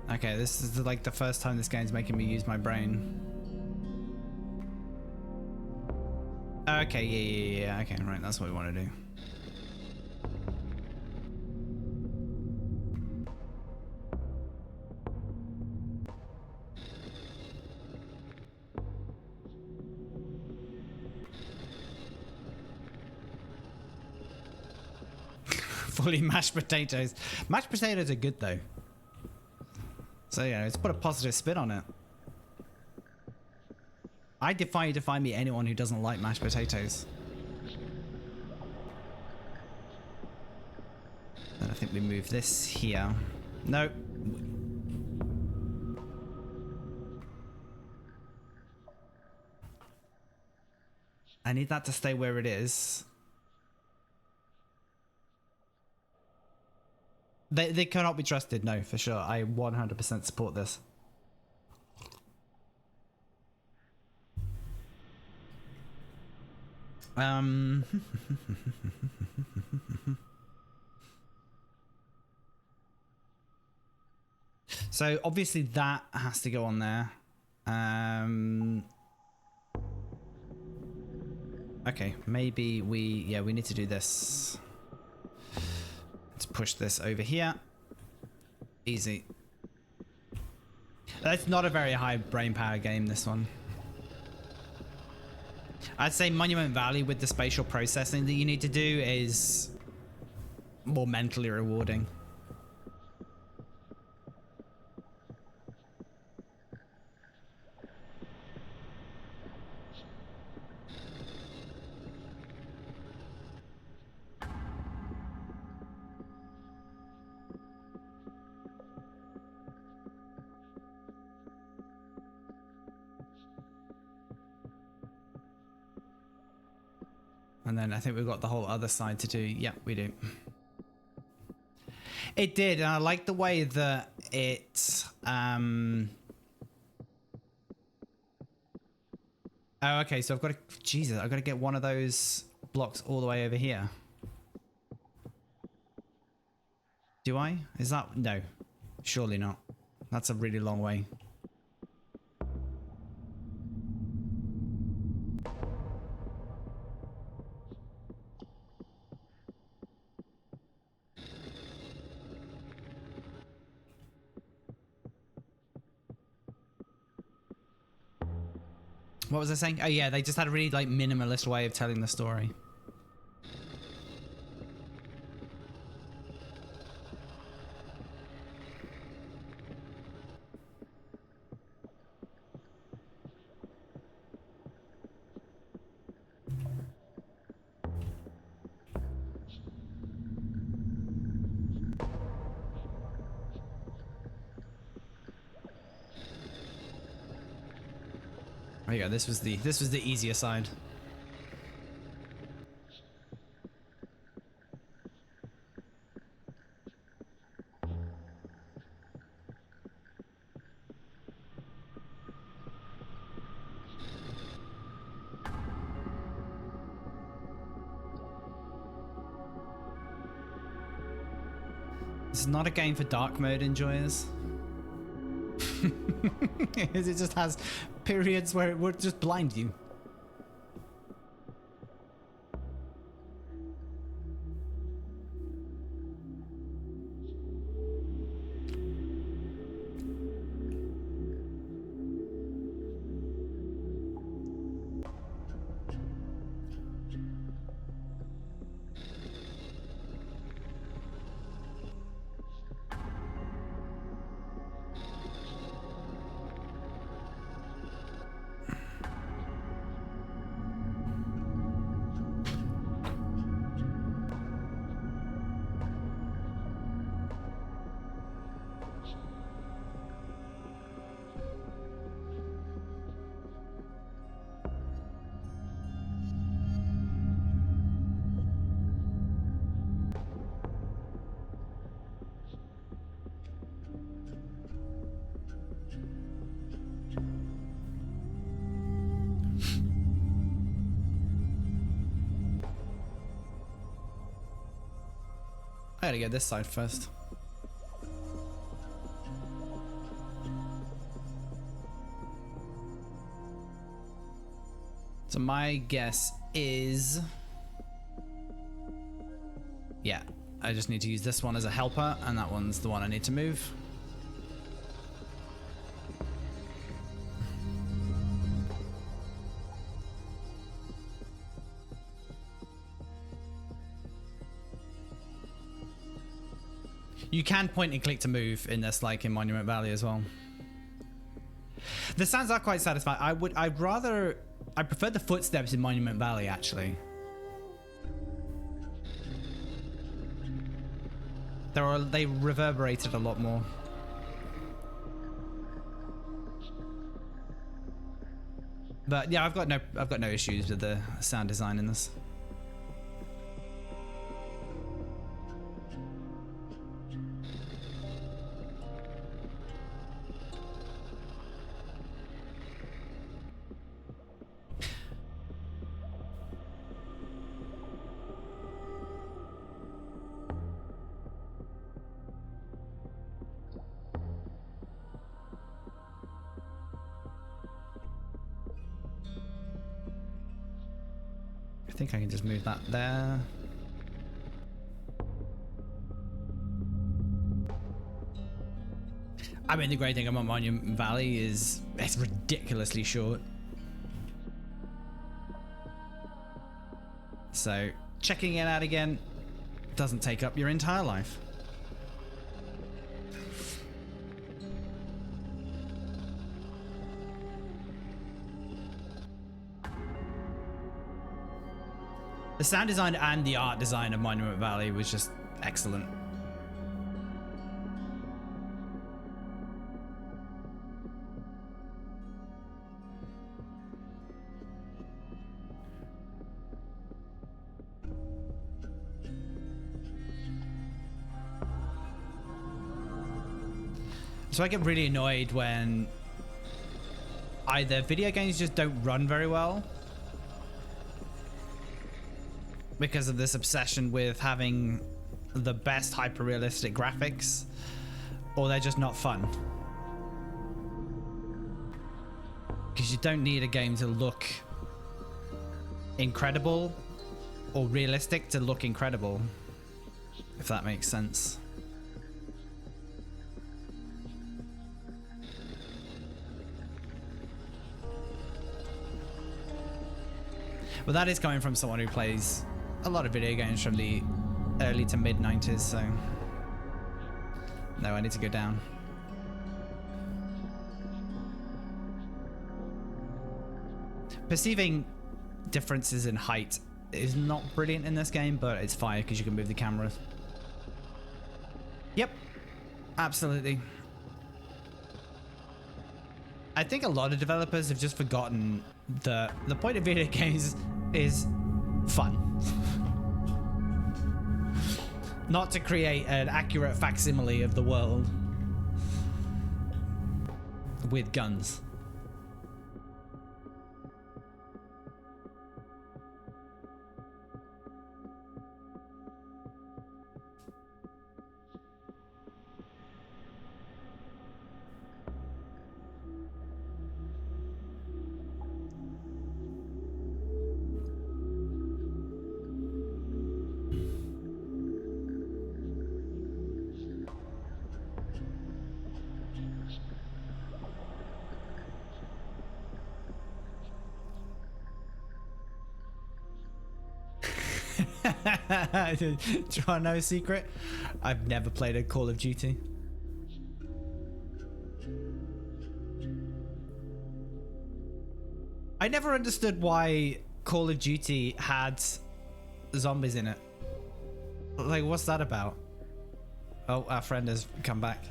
Speaker 1: Okay, this is like the first time this game's making me use my brain. Okay, yeah. Okay, right, that's what we want to do. Fully mashed potatoes. Mashed potatoes are good though. So yeah, let's put a positive spin on it. I defy you to find me anyone who doesn't like mashed potatoes. And I think we move this here. No. I need that to stay where it is. They cannot be trusted, no, for sure. I 100% support this. So obviously that has to go on there. Okay, maybe we need to do this. Let's push this over here. Easy. That's not a very high brain power game, this one. I'd say Monument Valley with the spatial processing that you need to do is more mentally rewarding. And then I think we've got the whole other side to do. Yeah, we do. It did, and I like the way that it oh, okay, so I've got to Jesus, I've got to get one of those blocks all the way over here. Do I? Is that no? Surely not. That's a really long way. What was I saying? Oh yeah, they just had a really like minimalist way of telling the story. Oh yeah, this was the easier side. This is not a game for dark mode enjoyers. It just has periods where it would just blind you. I gotta get this side first. So my guess is... yeah, I just need to use this one as a helper, and that one's the one I need to move. You can point and click to move in this, like in Monument Valley as well. The sounds are quite satisfying. I prefer the footsteps in Monument Valley, actually. They reverberated a lot more. But yeah, I've got no issues with the sound design in this. I think I can just move that there. I mean, the great thing about Monument Valley is it's ridiculously short. So, checking it out again doesn't take up your entire life. The sound design and the art design of Monument Valley was just excellent. So I get really annoyed when either video games just don't run very well because of this obsession with having the best hyper-realistic graphics, or they're just not fun. Because you don't need a game to look incredible or realistic to look incredible, if that makes sense. But that is coming from someone who plays a lot of video games from the early to mid 90s, so no, I need to go down. Perceiving differences in height is not brilliant in this game, but it's fine because you can move the camera. Yep, absolutely. I think a lot of developers have just forgotten the point of video games is fun. Not to create an accurate facsimile of the world with guns. Do you want to know a secret? I've never played a Call of Duty. I never understood why Call of Duty had zombies in it. Like, what's that about? Oh, our friend has come back.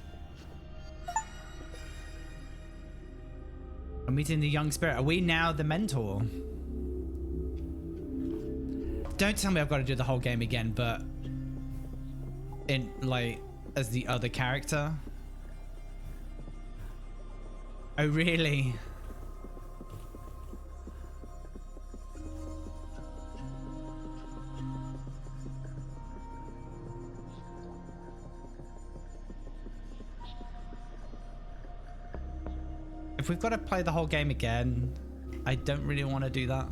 Speaker 1: I'm meeting the young spirit. Are we now the mentor? Don't tell me I've got to do the whole game again, but in, like, as the other character? Oh, really? If we've got to play the whole game again, I don't really want to do that.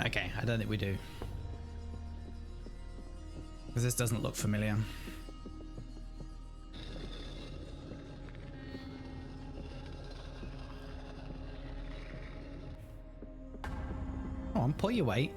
Speaker 1: Okay, I don't think we do. Because this doesn't look familiar. Come on, pull your weight.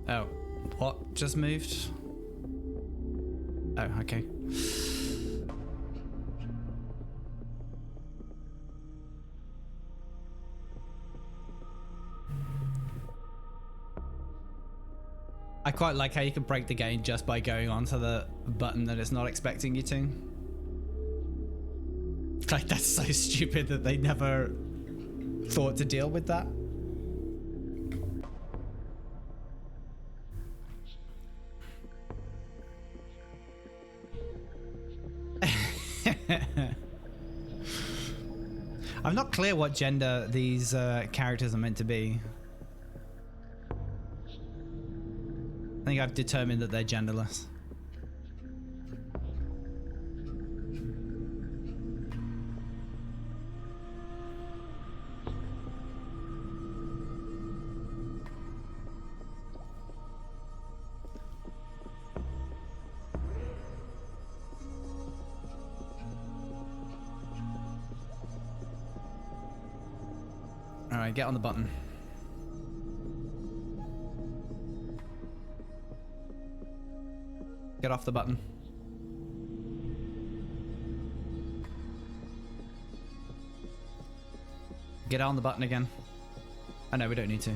Speaker 1: Oh, what just moved? Oh, okay. I quite like how you can break the game just by going onto the button that it's not expecting you to. Like, that's so stupid that they never thought to deal with that. I'm not clear what gender these characters are meant to be. I think I've determined that they're genderless. Alright, get on the button. Get off the button. Get on the button again. Oh no, we don't need to.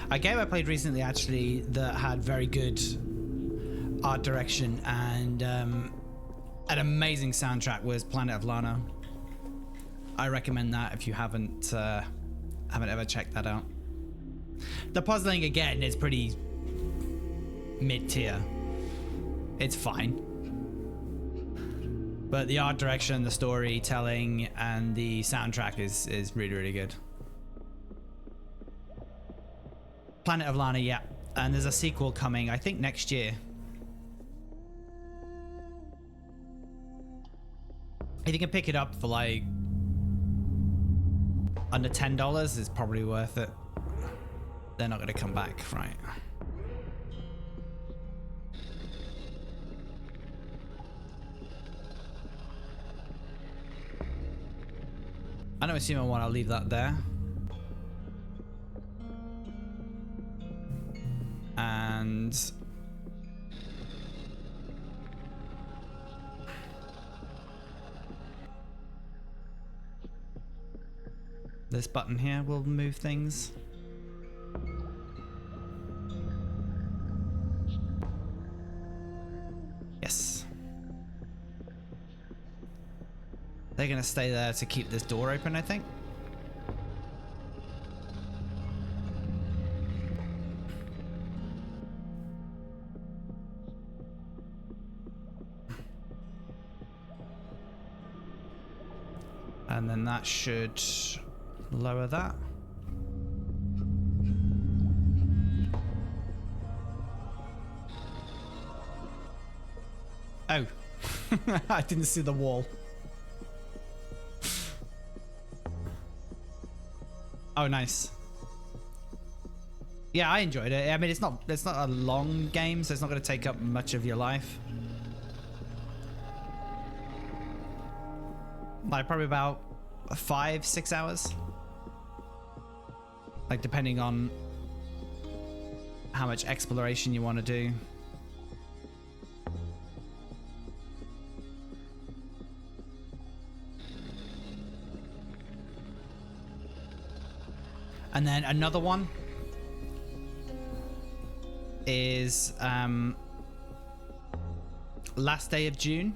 Speaker 1: A game I played recently actually that had very good art direction and an amazing soundtrack was Planet of Lana. I recommend that if you haven't ever checked that out. The puzzling again is pretty mid-tier. It's fine. But the art direction, the storytelling, and the soundtrack is really, really good. Planet of Lana, yeah. And there's a sequel coming, I think next year. If you can pick it up for like under $10, it's probably worth it. They're not going to come back, right? I don't assume I want to leave that there. And this button here will move things. Yes. They're gonna stay there to keep this door open, I think. And then that should lower that. Oh, I didn't see the wall. Oh, nice. Yeah, I enjoyed it. I mean, it's not a long game, so it's not going to take up much of your life. Like probably about 5-6 hours, like depending on how much exploration you want to do. And then another one is last day of June.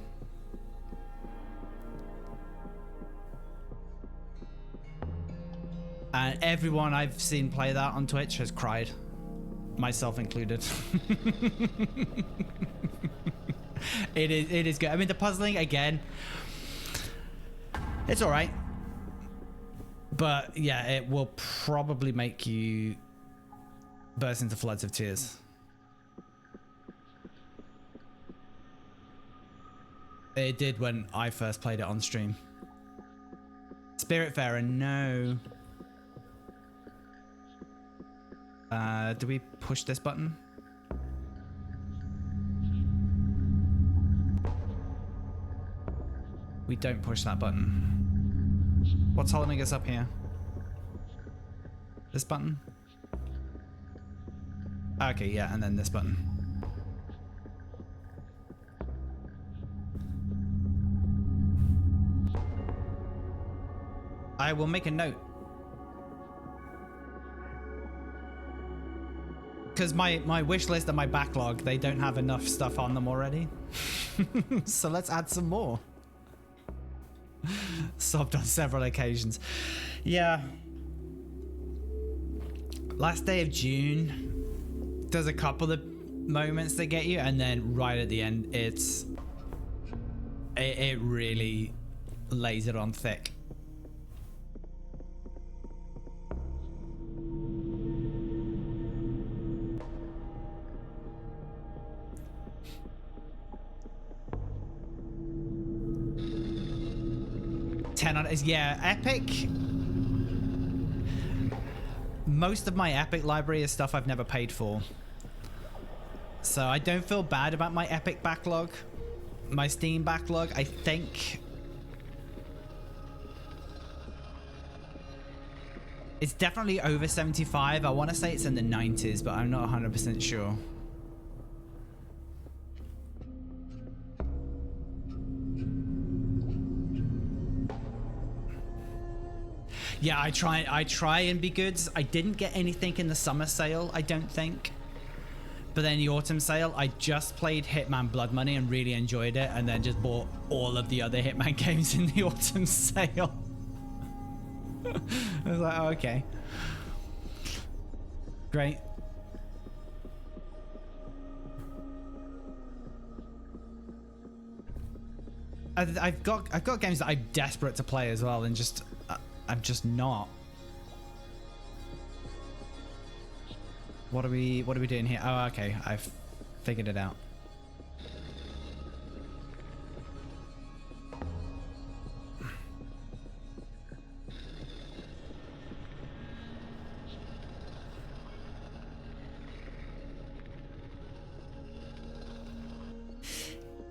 Speaker 1: And everyone I've seen play that on Twitch has cried, myself included. It is good. I mean, the puzzling again, it's all right, but yeah, it will probably make you burst into floods of tears. It did when I first played it on stream. Spiritfarer, no. Do we push this button? We don't push that button. What's holding us up here? This button? Okay, yeah, and then this button. I will make a note. Because my wish list and my backlog, they don't have enough stuff on them already. So let's add some more. Sobbed on several occasions. Yeah. Last day of June. There's a couple of moments that get you, and then right at the end, it really lays it on thick. Yeah, Epic. most of my Epic library is stuff I've never paid for. So I don't feel bad about my Epic backlog. My Steam backlog, I think it's definitely over 75. I want to say it's in the 90s, but I'm not 100% sure. Yeah, I try and be good. I didn't get anything in the summer sale, I don't think. But then the autumn sale, I just played Hitman Blood Money and really enjoyed it, and then just bought all of the other Hitman games in the autumn sale. I was like, oh, okay. Great. I've got games that I'm desperate to play as well, and just I'm just not. What are we doing here? Oh, okay. I've figured it out.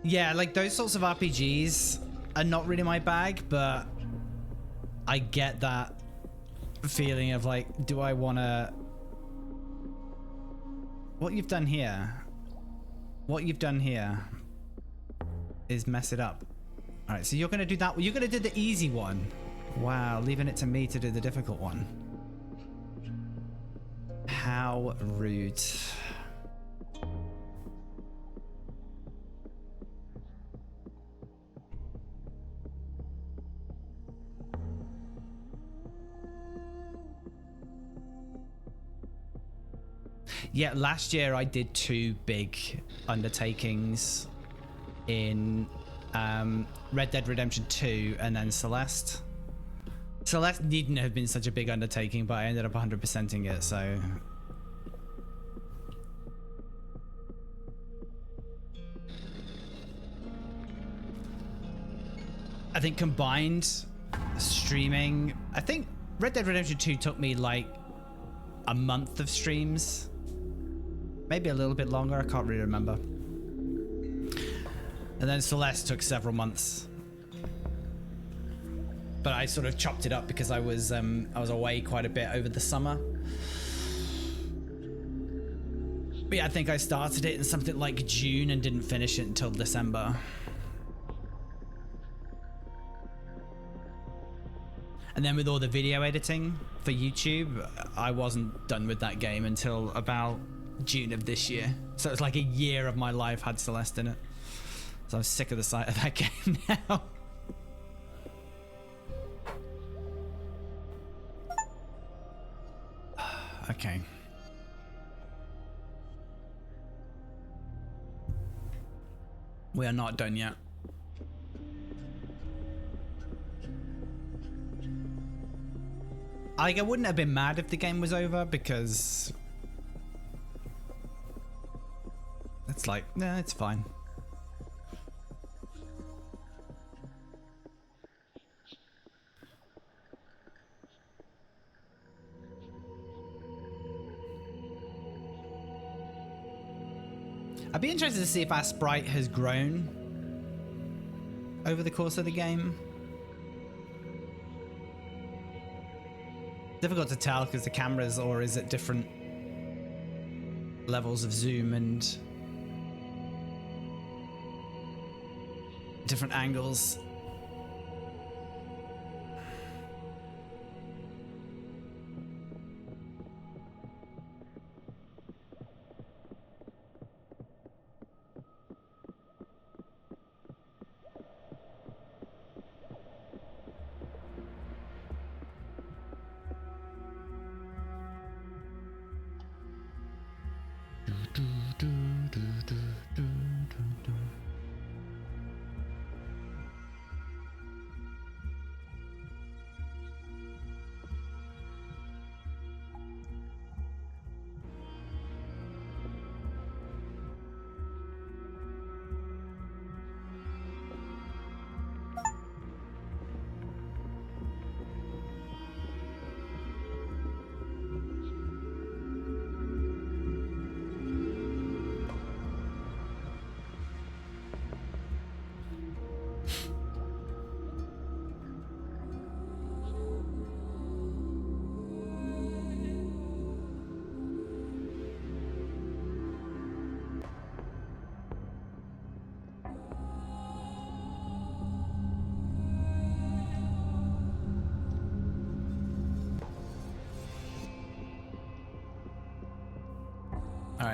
Speaker 1: Yeah, like those sorts of RPGs are not really my bag, but I get that feeling of like, do I want to... What you've done here is mess it up. All right, so you're going to do that. You're going to do the easy one. Wow, leaving it to me to do the difficult one. How rude. Yeah, last year I did 2 big undertakings in Red Dead Redemption 2 and then Celeste. Celeste needn't have been such a big undertaking, but I ended up 100%ing it, so... I think combined streaming... I think Red Dead Redemption 2 took me like a month of streams. Maybe a little bit longer, I can't really remember. And then Celeste took several months. But I sort of chopped it up because I was away quite a bit over the summer. But yeah, I think I started it in something like June and didn't finish it until December. And then with all the video editing for YouTube, I wasn't done with that game until about June of this year. So it's like a year of my life had Celeste in it. So I'm sick of the sight of that game now. Okay. We are not done yet. Like, I wouldn't have been mad if the game was over because it's like, nah, it's fine. I'd be interested to see if our sprite has grown over the course of the game. Difficult to tell because the cameras, or is it different levels of zoom and different angles?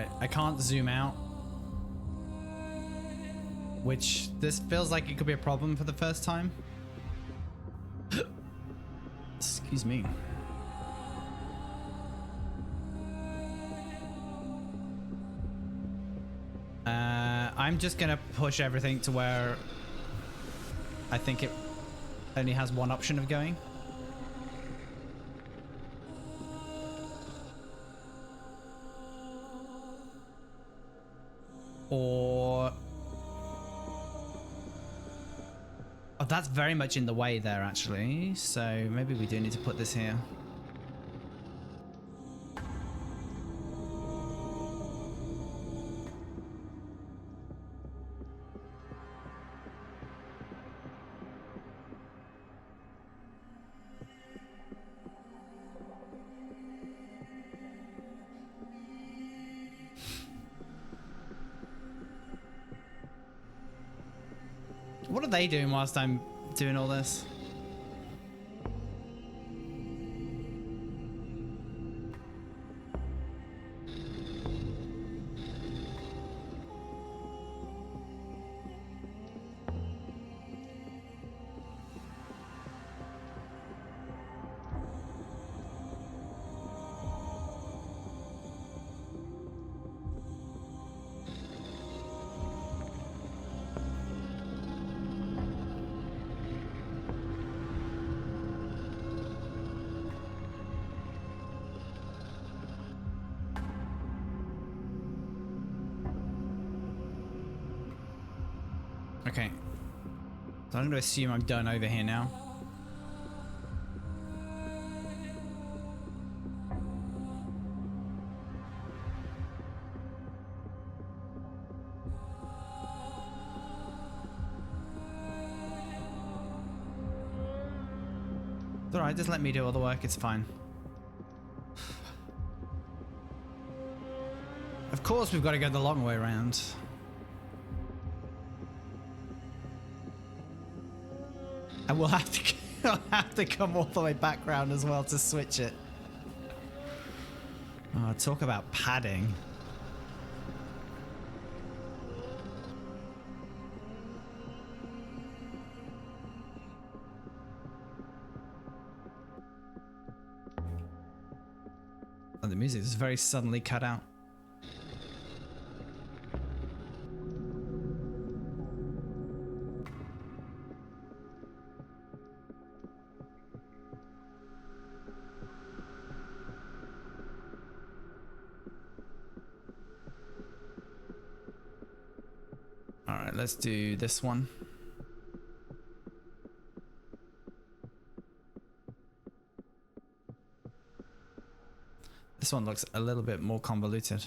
Speaker 1: Alright, I can't zoom out. Which, this feels like it could be a problem for the first time. Excuse me. I'm just gonna push everything to where I think it only has one option of going. Or... oh, that's very much in the way there, actually. So maybe we do need to put this here. What are they doing whilst I'm doing all this? Okay. So I'm going to assume I'm done over here now. It's alright, just let me do all the work, it's fine. Of course we've got to go the long way around. And we'll have to I'll have to come all the way back round as well to switch it. Oh, talk about padding. Oh, the music is very suddenly cut out. Let's do this one. This one looks a little bit more convoluted.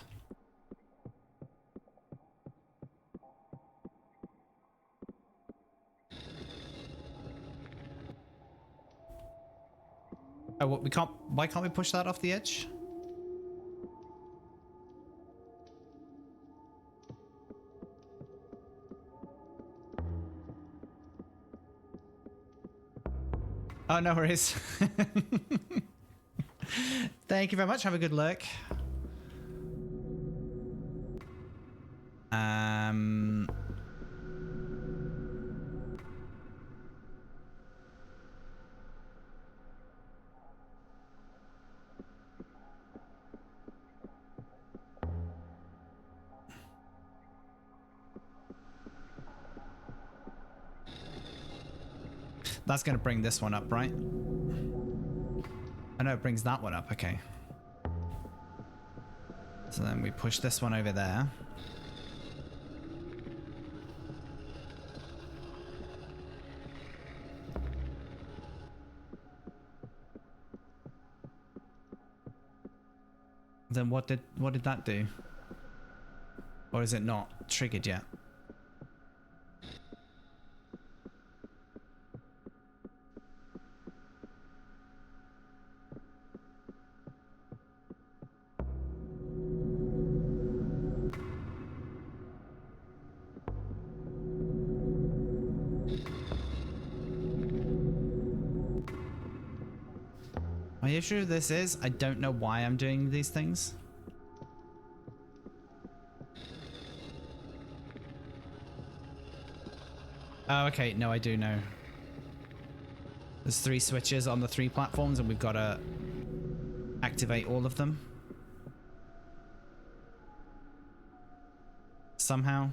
Speaker 1: Oh, what, we can't, why can't we push that off the edge? Oh, no worries. Thank you very much. Have a good look. That's going to bring this one up, right? I know it brings that one up. Okay. So then we push this one over there. Then what did that do? Or is it not triggered yet? My issue with this is I don't know why I'm doing these things. Oh, okay. No, I do know. There's 3 switches on the 3 platforms and we've got to activate all of them. Somehow.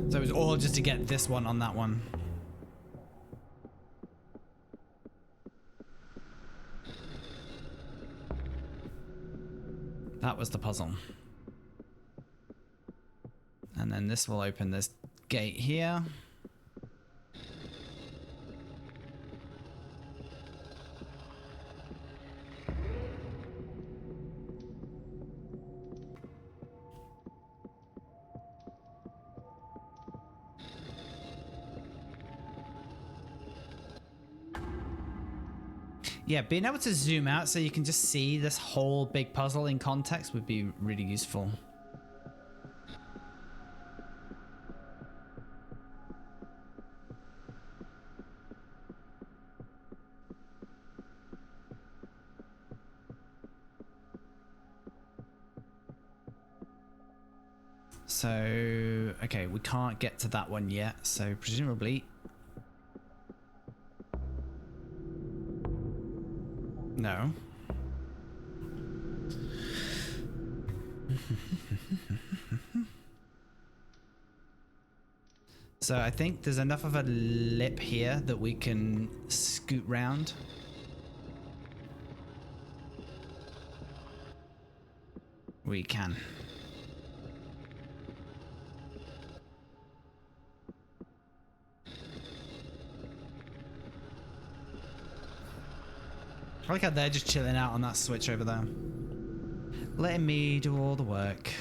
Speaker 1: So it was all just to get this one on that one. That was the puzzle. And then this will open this gate here. Yeah, being able to zoom out so you can just see this whole big puzzle in context would be really useful. So, okay, we can't get to that one yet, so presumably... No. So I think there's enough of a lip here that we can scoot round. We can. I like how they're just chilling out on that switch over there. Letting me do all the work.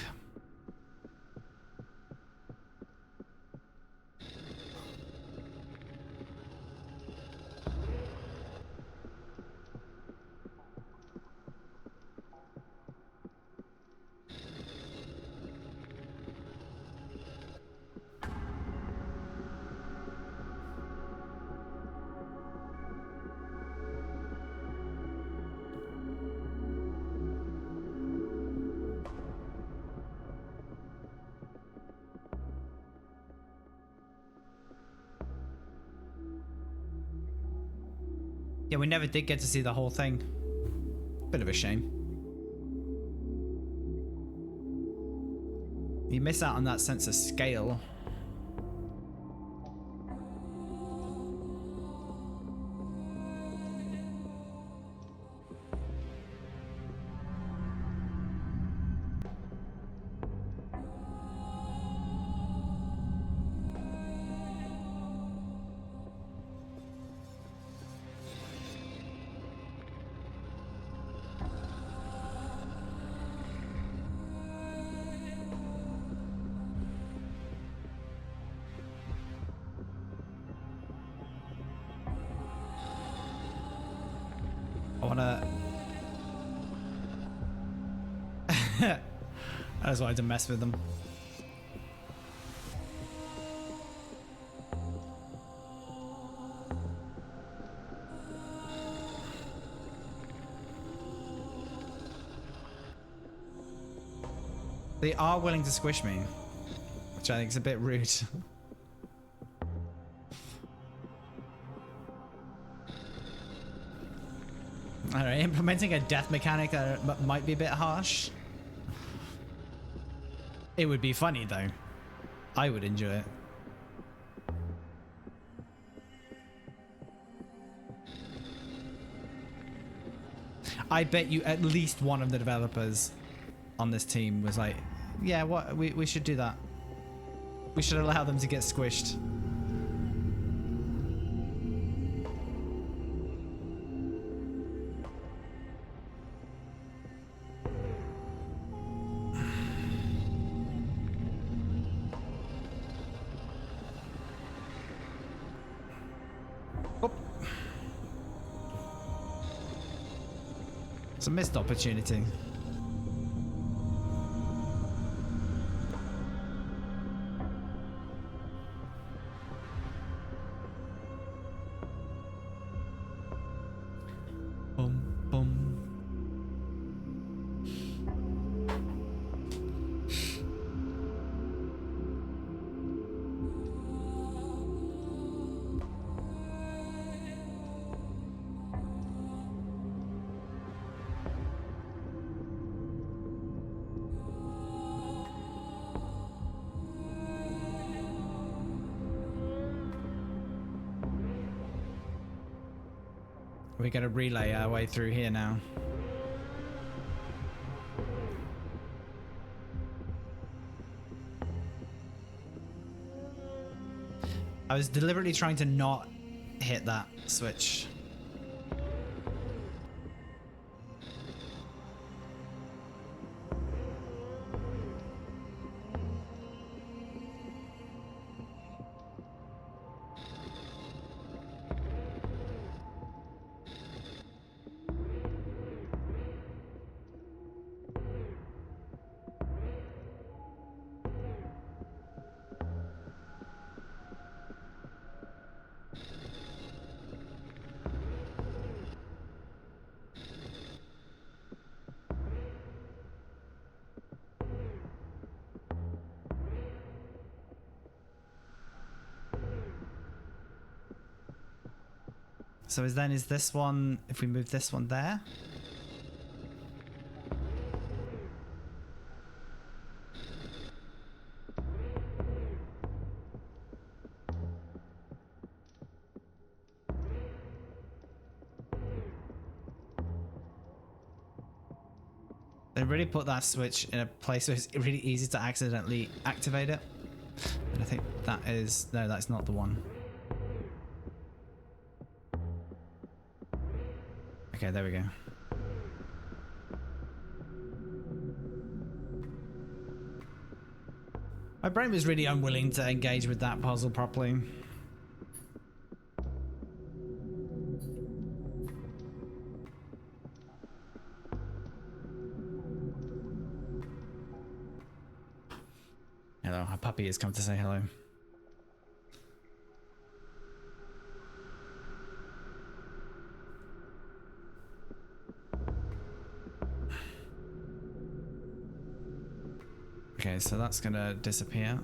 Speaker 1: Yeah, we never did get to see the whole thing. Bit of a shame. You miss out on that sense of scale. I wanna... I just wanted to mess with them. They are willing to squish me, which I think is a bit rude. I don't know, implementing a death mechanic that might be a bit harsh. It would be funny though. I would enjoy it. I bet you at least one of the developers on this team was like, yeah, what we should do that. We should allow them to get squished. It's a missed opportunity. Boom, boom. We gotta relay our way through here now. I was deliberately trying to not hit that switch. So is this one, if we move this one there? They really put that switch in a place where it's really easy to accidentally activate it. And I think that is, no, that's not the one. Okay, there we go. My brain was really unwilling to engage with that puzzle properly. Hello, our puppy has come to say hello. Okay, so that's gonna disappear.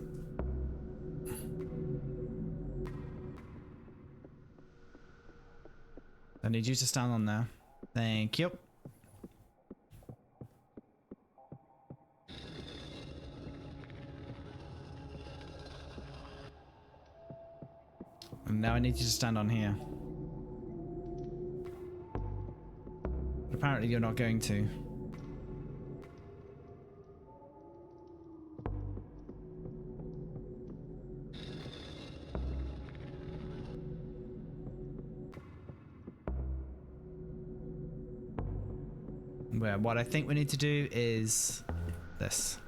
Speaker 1: I need you to stand on there. Thank you. And now I need you to stand on here. But apparently you're not going to. Where what I think we need to do is this.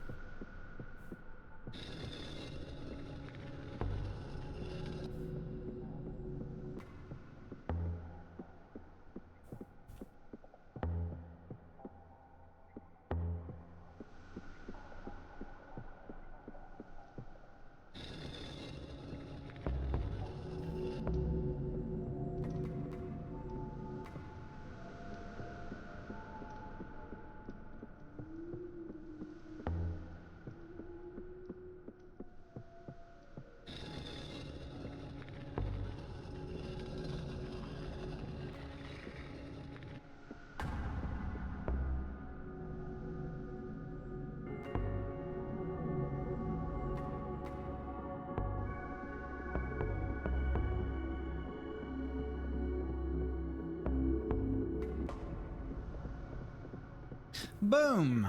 Speaker 1: Boom!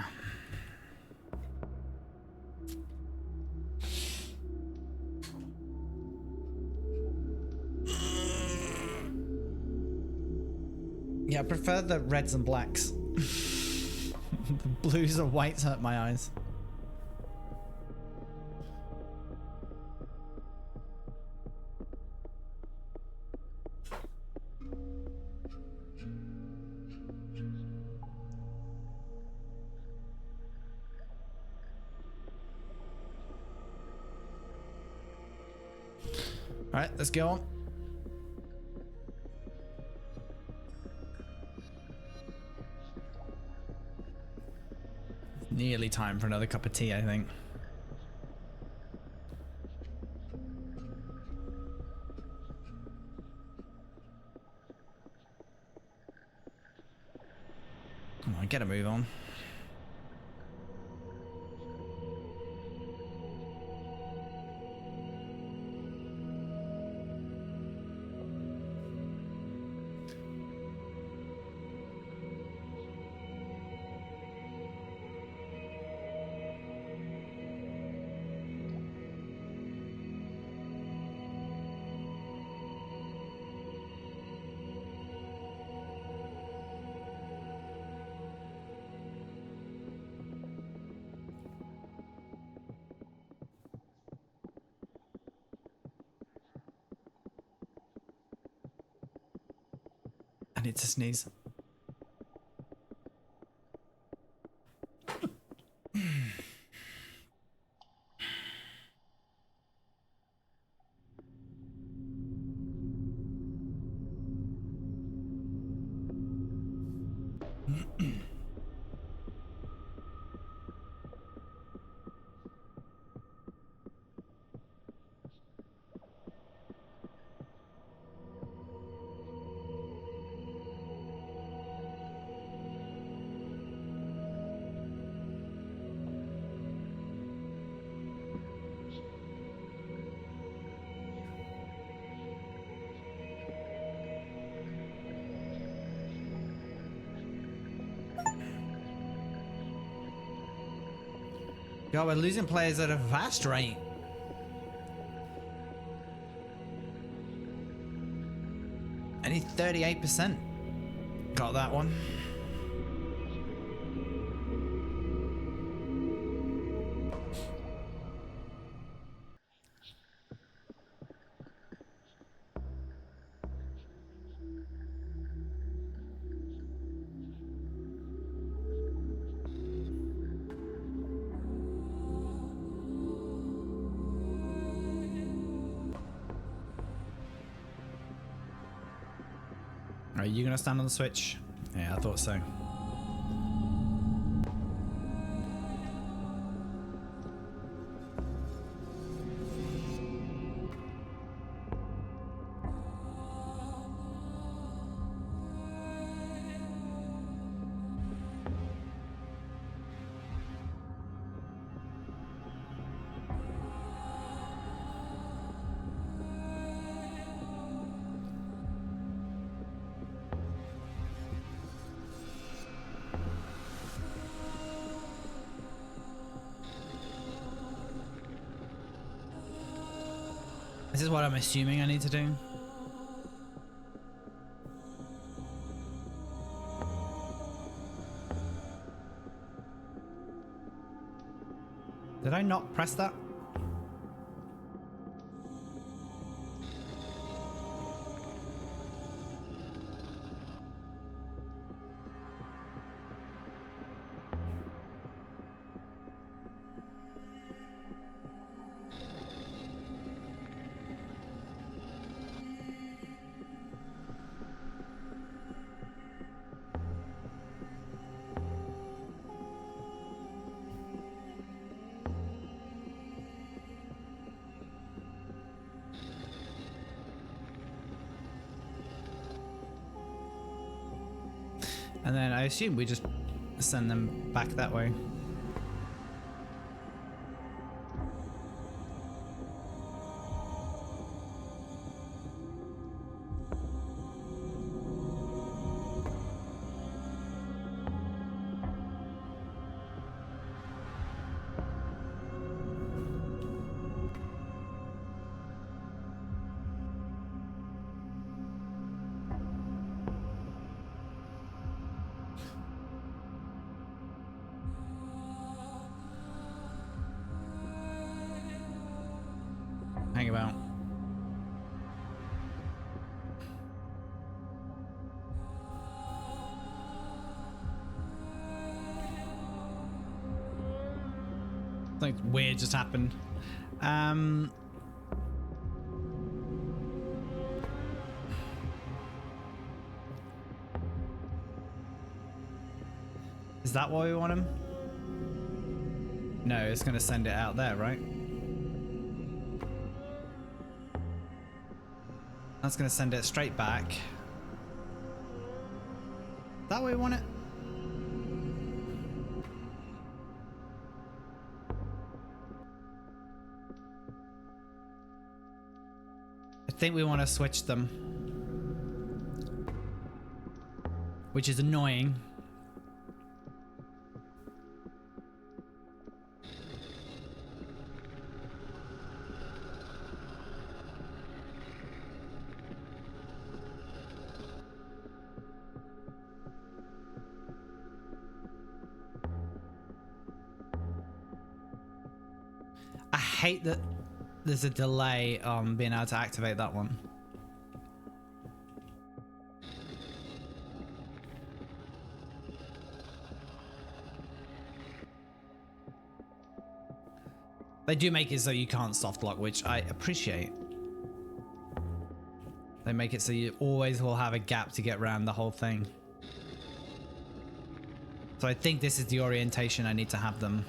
Speaker 1: Yeah, I prefer the reds and blacks. The blues or whites hurt my eyes. All right, let's go on. Nearly time for another cup of tea, I think. Come on, get a move on. I need to sneeze. God, we're losing players at a vast rate. Only 38%. Got that one. Are you gonna stand on the switch? Yeah, I thought so. This is what I'm assuming I need to do. Did I not press that? And then I assume we just send them back that way. Hang about. Something weird just happened. Is that why we want him? No, it's going to send it out there, right? That's going to send it straight back. That way we want it? I think we want to switch them. Which is annoying. I hate that there's a delay on being able to activate that one. They do make it so you can't soft lock, which I appreciate. They make it so you always will have a gap to get around the whole thing. So I think this is the orientation I need to have them.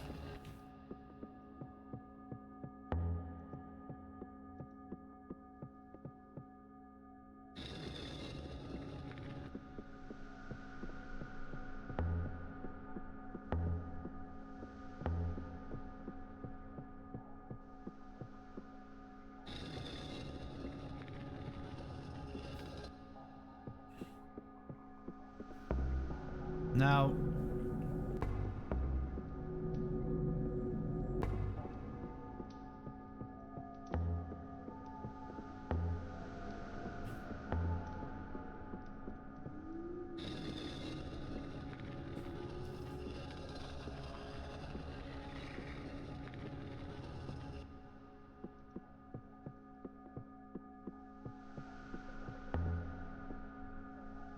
Speaker 1: Now,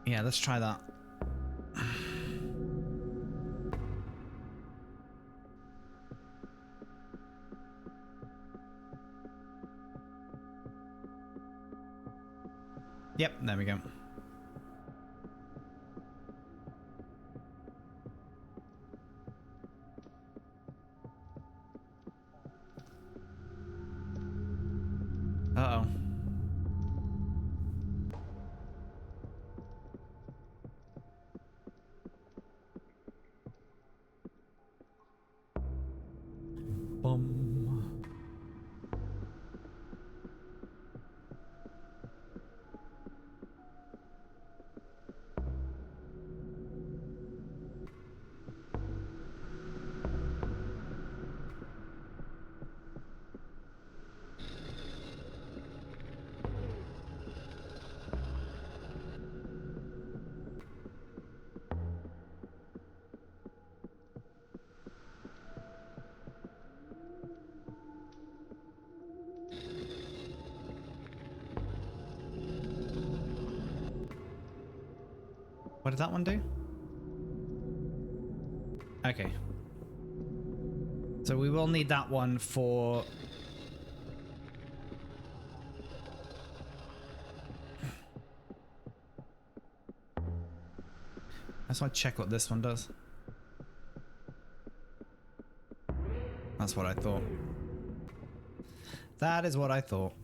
Speaker 1: yeah, let's try that. Yep, there we go. Uh-oh. Boom. What did that one do? Okay. So we will need that one for... Let's want to check what this one does. That's what I thought. That is what I thought.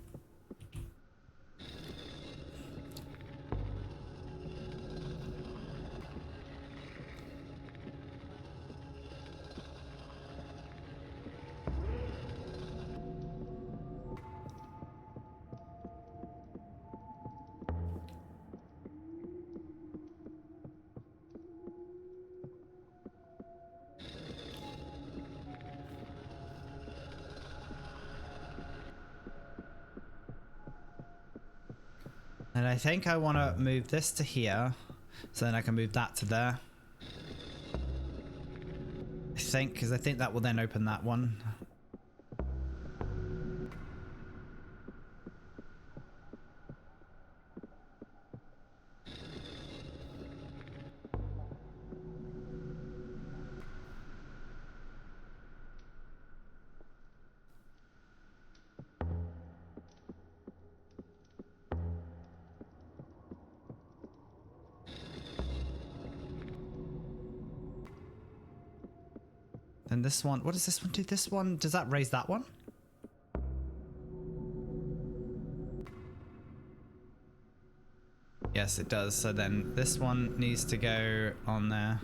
Speaker 1: And I think I want to move this to here, so then I can move that to there. I think, because I think that will then open that one. Then this one, what does this one do? This one, does that raise that one? Yes, it does. So then this one needs to go on there.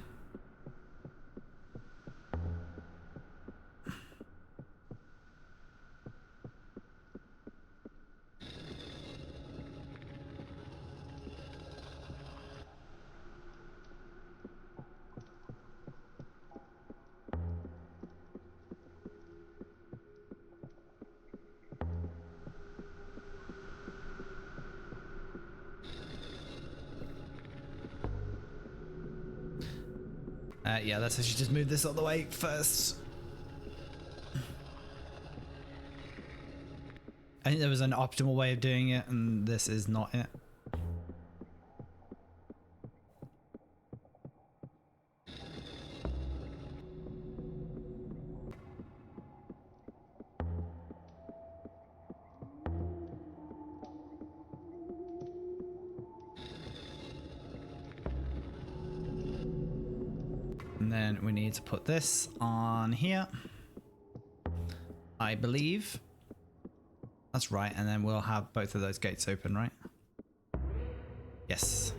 Speaker 1: Yeah, let's actually just move this all the way first. I think there was an optimal way of doing it, and this is not it. And then we need to put this on here. I believe. That's right, and then we'll have both of those gates open, right? Yes.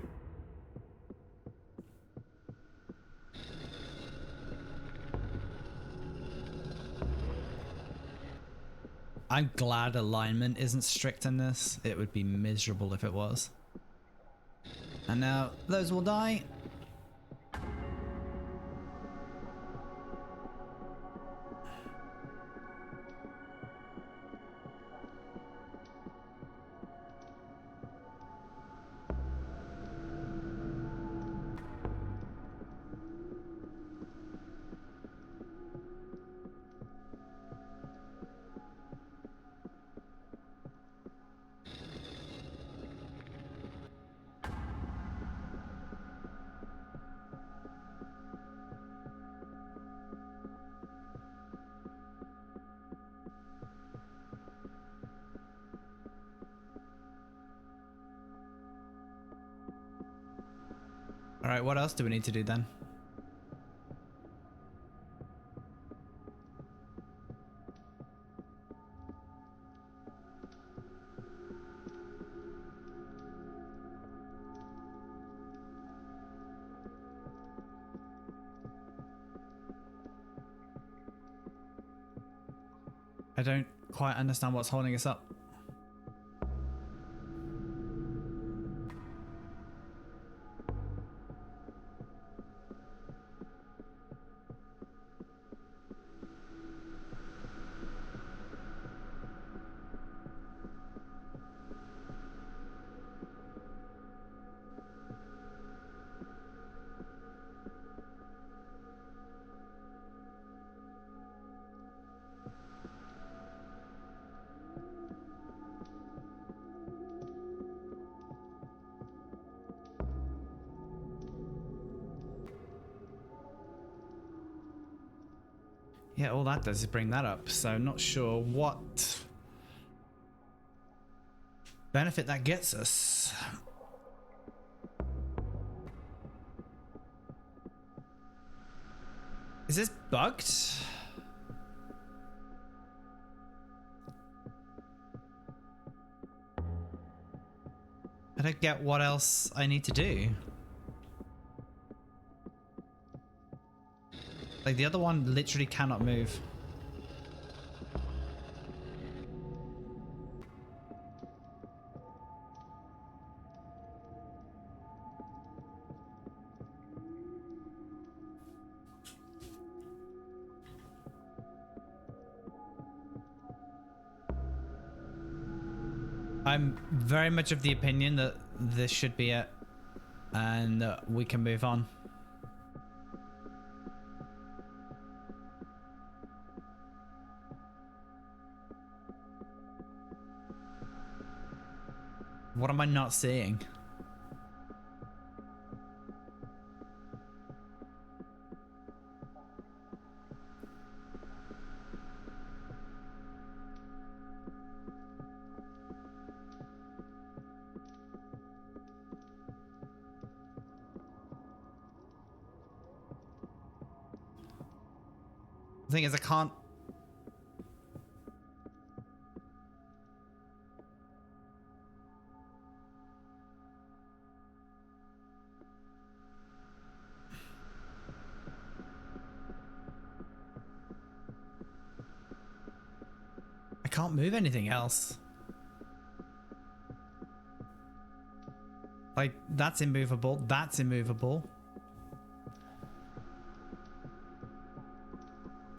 Speaker 1: I'm glad alignment isn't strict in this. It would be miserable if it was. And now those will die. All right, what else do we need to do then? I don't quite understand what's holding us up. Yeah, all that does is bring that up, so not sure what benefit that gets us. Is this bugged? I don't get what else I need to do. Like, the other one literally cannot move. I'm very much of the opinion that this should be it, and that we can move on. What am I not seeing? The thing is, I can't... I can't move anything else. Like, that's immovable. That's immovable.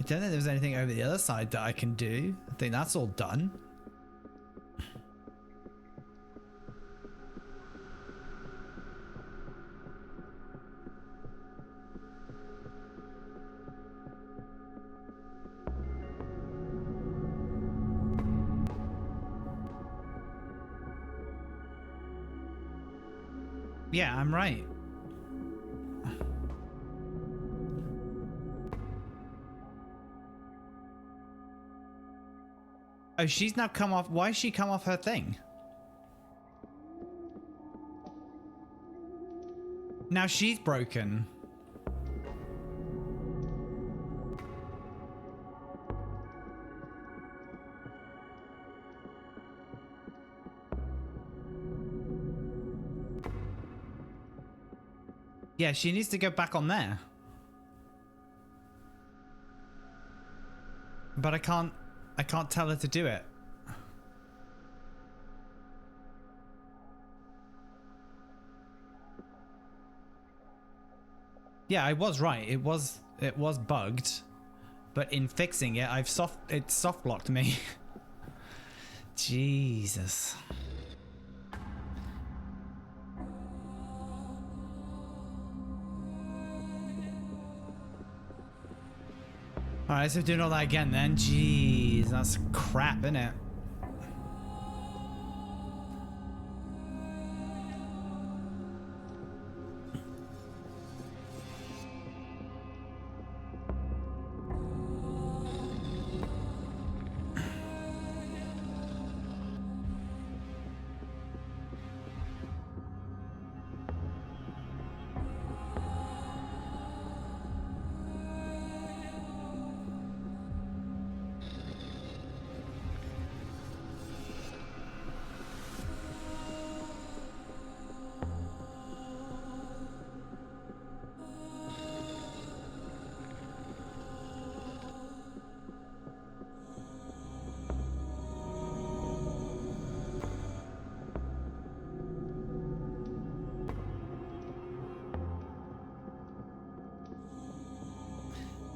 Speaker 1: I don't think there's anything over the other side that I can do. I think that's all done. Yeah, I'm right. Oh, she's now come off. Why has she come off her thing? Now she's broken. Yeah, she needs to go back on there. But I can't tell her to do it. Yeah, I was right. It was bugged. But in fixing it, it soft locked me. Jesus. Alright, so doing all that again then. Jeez, that's crap, isn't it?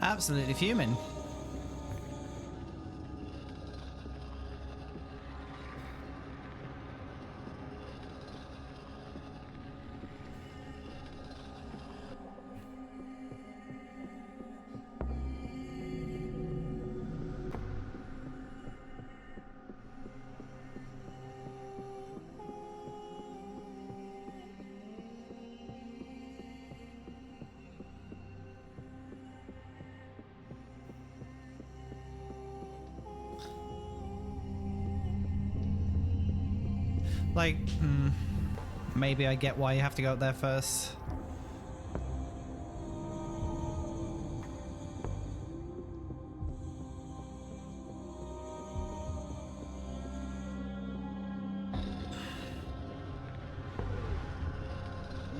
Speaker 1: Absolutely fuming. Like, maybe I get why you have to go up there first.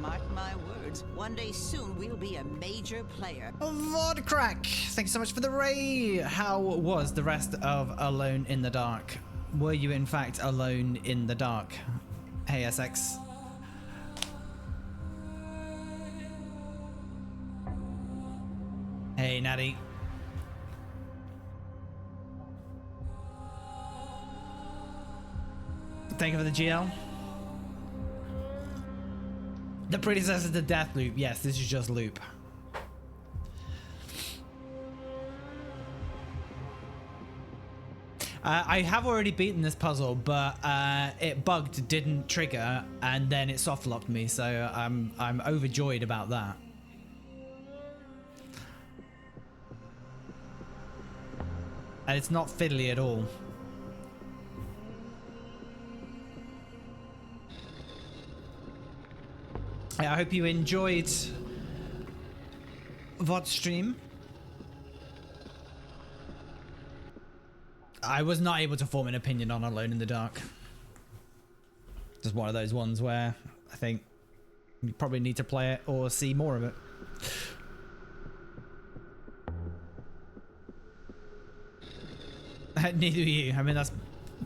Speaker 2: Mark my words, one day soon we'll be a major player.
Speaker 1: Vodcrack! Thank you so much for the raid! How was the rest of Alone in the Dark? Were you in fact alone in the dark? Hey SX. Hey Natty. Thank you for the GL. The predecessor to Death Loop. Yes, this is just Loop. I have already beaten this puzzle, but it bugged, didn't trigger, and then it soft locked me. So I'm overjoyed about that. And it's not fiddly at all. I hope you enjoyed VOD stream. I was not able to form an opinion on Alone in the Dark. Just one of those ones where I think you probably need to play it or see more of it. Neither do you. I mean, that's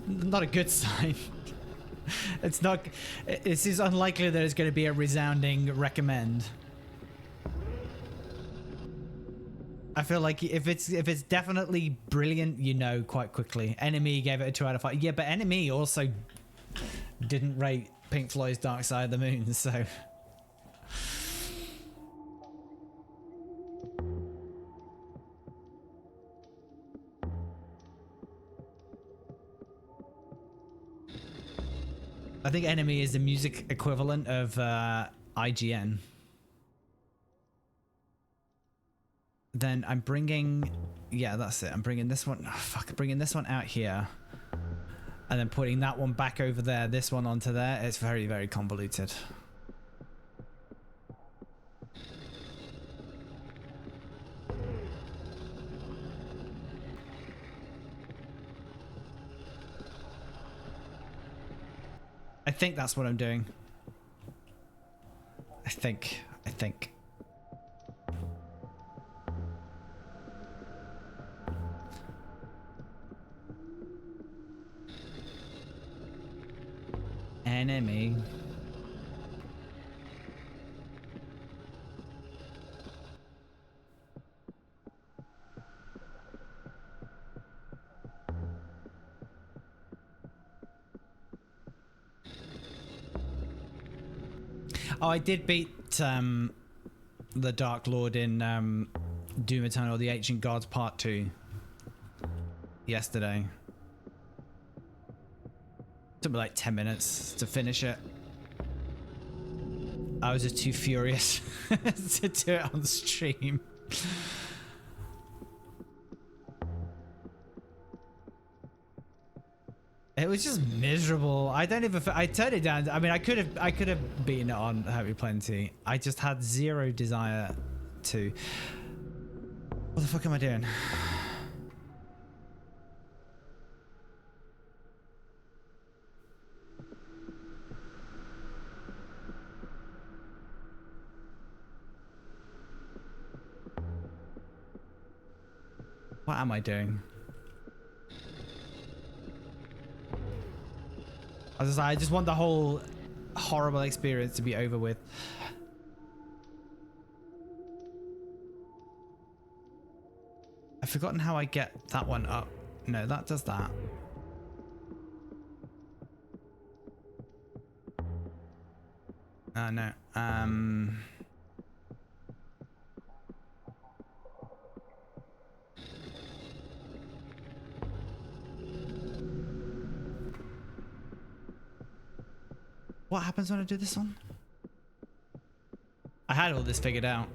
Speaker 1: not a good sign. It's not. It is unlikely that it's going to be a resounding recommend. I feel like if it's definitely brilliant, you know quite quickly. Enemy gave it a 2 out of 5. Yeah, but Enemy also didn't rate Pink Floyd's Dark Side of the Moon, so. I think Enemy is the music equivalent of IGN. Then I'm bringing, yeah, that's it. I'm bringing this one. Oh, fuck, bringing this one out here, and then putting that one back over there. This one onto there. It's very, very convoluted. I think that's what I'm doing. I think. Enemy. Oh, I did beat the Dark Lord in Doom Eternal, the Ancient Gods Part 2 yesterday. Took me like 10 minutes to finish it. I was just too furious to do it on stream. It was just miserable. I don't even. I turned it down. I mean, I could have beaten it on Happy Plenty. I just had zero desire to. What the fuck am I doing? What am I doing? I just want the whole horrible experience to be over with. I've forgotten how I get that one up. No, that does that. No. What happens when I do this one? I had all this figured out.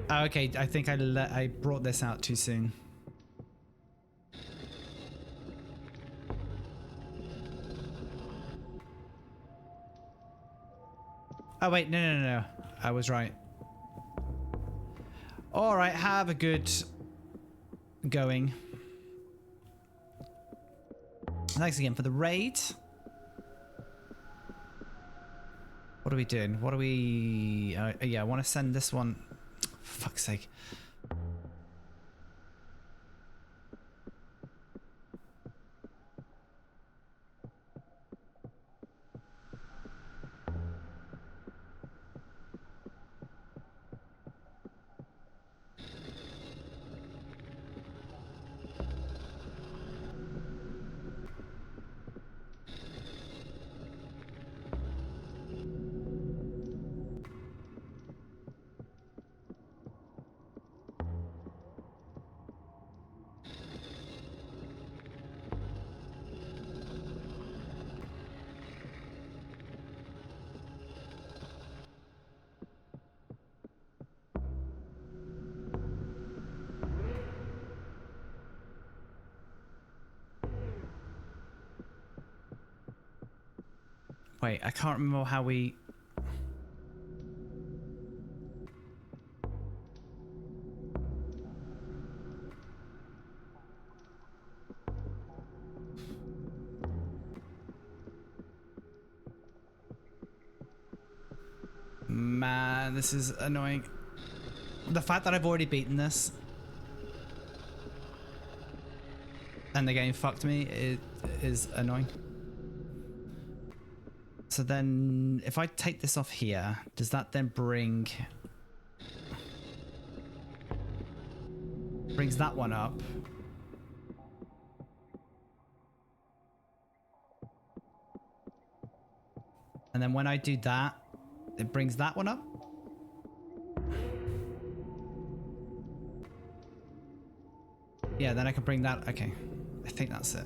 Speaker 1: Oh, okay, I think I brought this out too soon. Oh wait, no. I was right. All right, have a good going. Thanks again for the raid. What are we doing? What are we... yeah, I want to send this one... For fuck's sake. Wait, I can't remember how we... Man, this is annoying. The fact that I've already beaten this and the game fucked me, it is annoying. So then if I take this off here, does that then brings that one up? And then when I do that, it brings that one up? Yeah, then I can bring that. Okay, I think that's it.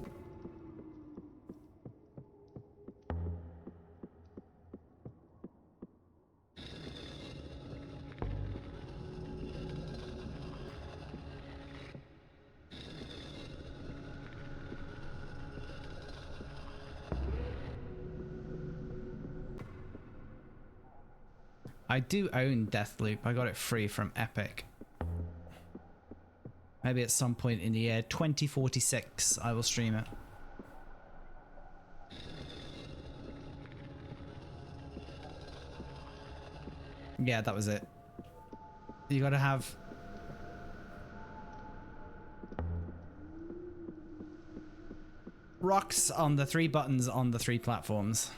Speaker 1: I do own Deathloop. I got it free from Epic. Maybe at some point in the year 2046, I will stream it. Yeah, that was it. You gotta have... rocks on the 3 buttons on the 3 platforms.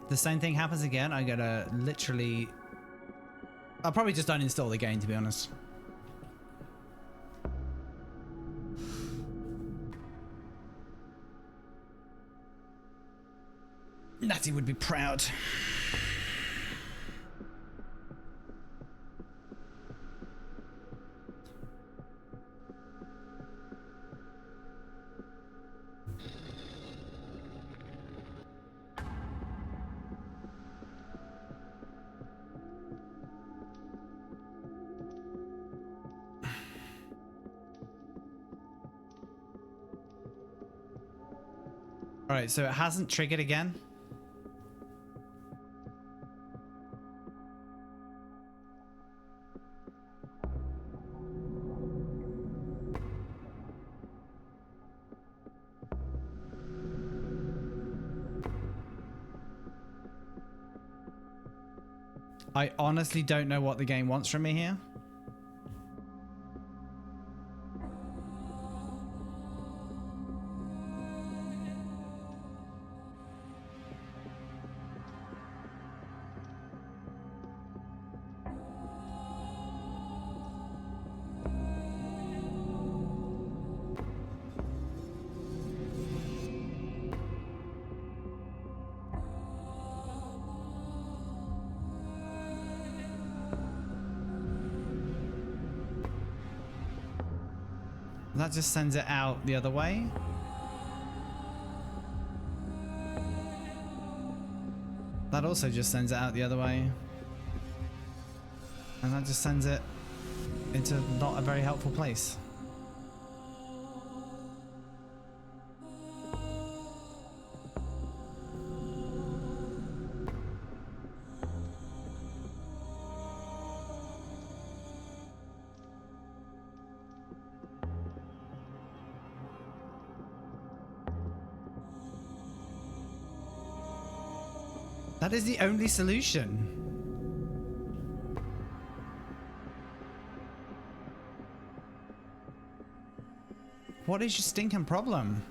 Speaker 1: The same thing happens again, I gotta literally... I'll probably just uninstall the game, to be honest. Natty would be proud. Alright, so it hasn't triggered again. I honestly don't know what the game wants from me here. That just sends it out the other way. That also just sends it out the other way. And that just sends it into not a very helpful place. That is the only solution. What is your stinking problem?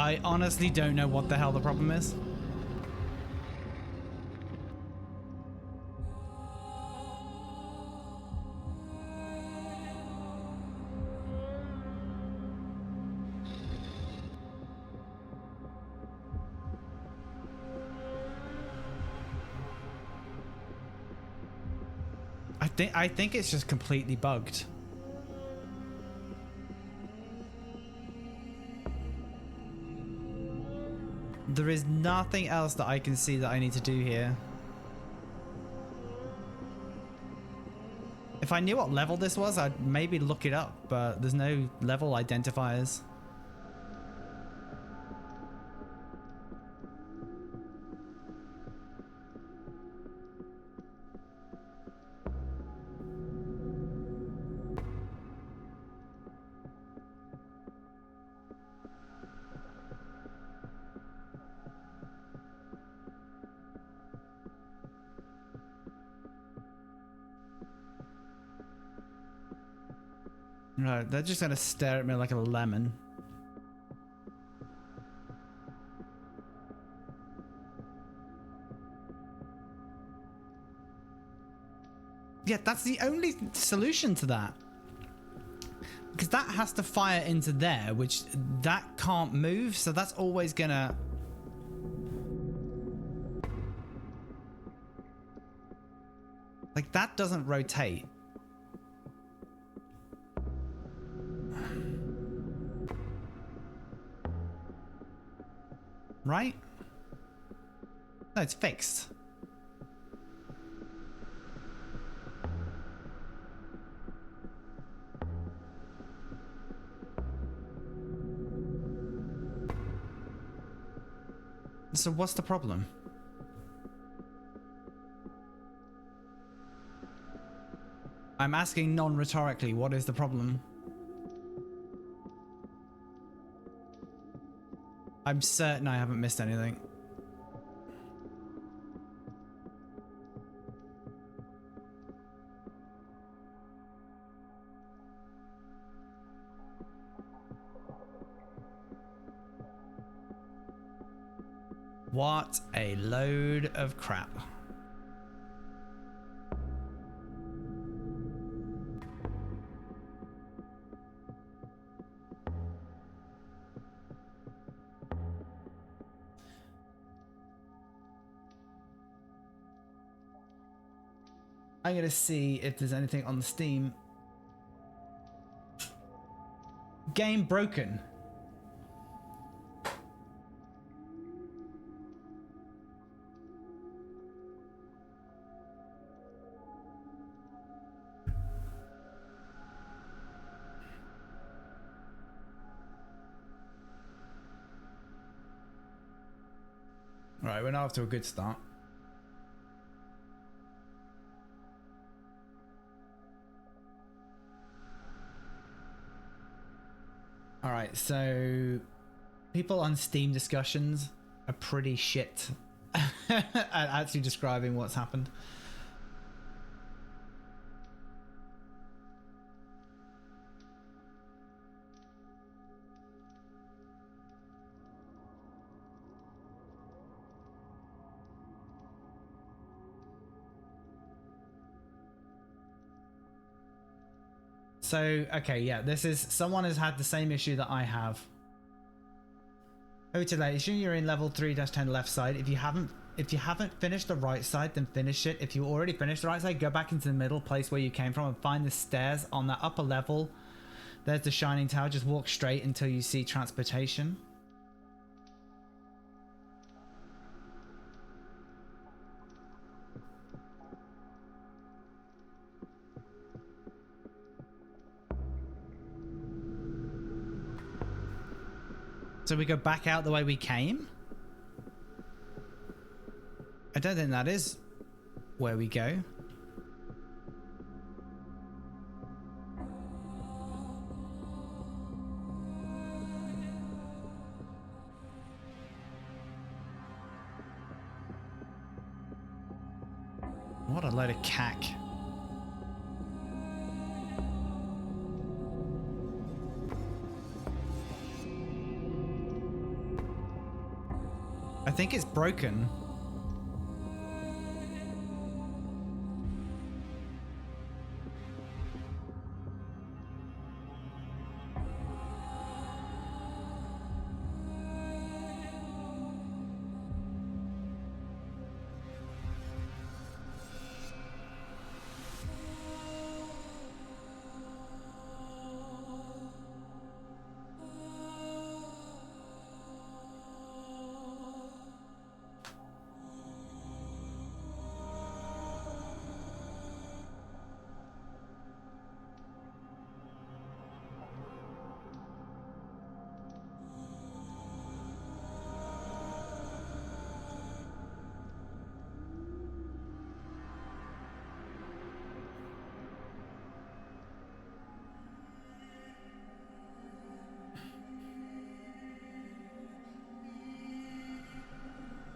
Speaker 1: I honestly don't know what the hell the problem is. I think it's just completely bugged. There is nothing else that I can see that I need to do here. If I knew what level this was, I'd maybe look it up, but there's no level identifiers. No, they're just gonna stare at me like a lemon. Yeah, that's the only solution to that. Because that has to fire into there, which that can't move, so that's always gonna... Like, that doesn't rotate. Right? No, it's fixed. So what's the problem? I'm asking non-rhetorically, what is the problem? I'm certain I haven't missed anything. What a load of crap. I'm gonna see if there's anything on the Steam. Game broken. Right, we're now off to a good start. All right, so people on Steam discussions are pretty shit at actually describing what's happened. So, okay, yeah, this is, someone has had the same issue that I have. Mutilation, you're in level 3-10 left side. If you haven't finished the right side, then finish it. If you already finished the right side, go back into the middle place where you came from and find the stairs on that upper level. There's the shining tower. Just walk straight until you see transportation. So we go back out the way we came? I don't think that is where we go. What a load of cack. think it's broken.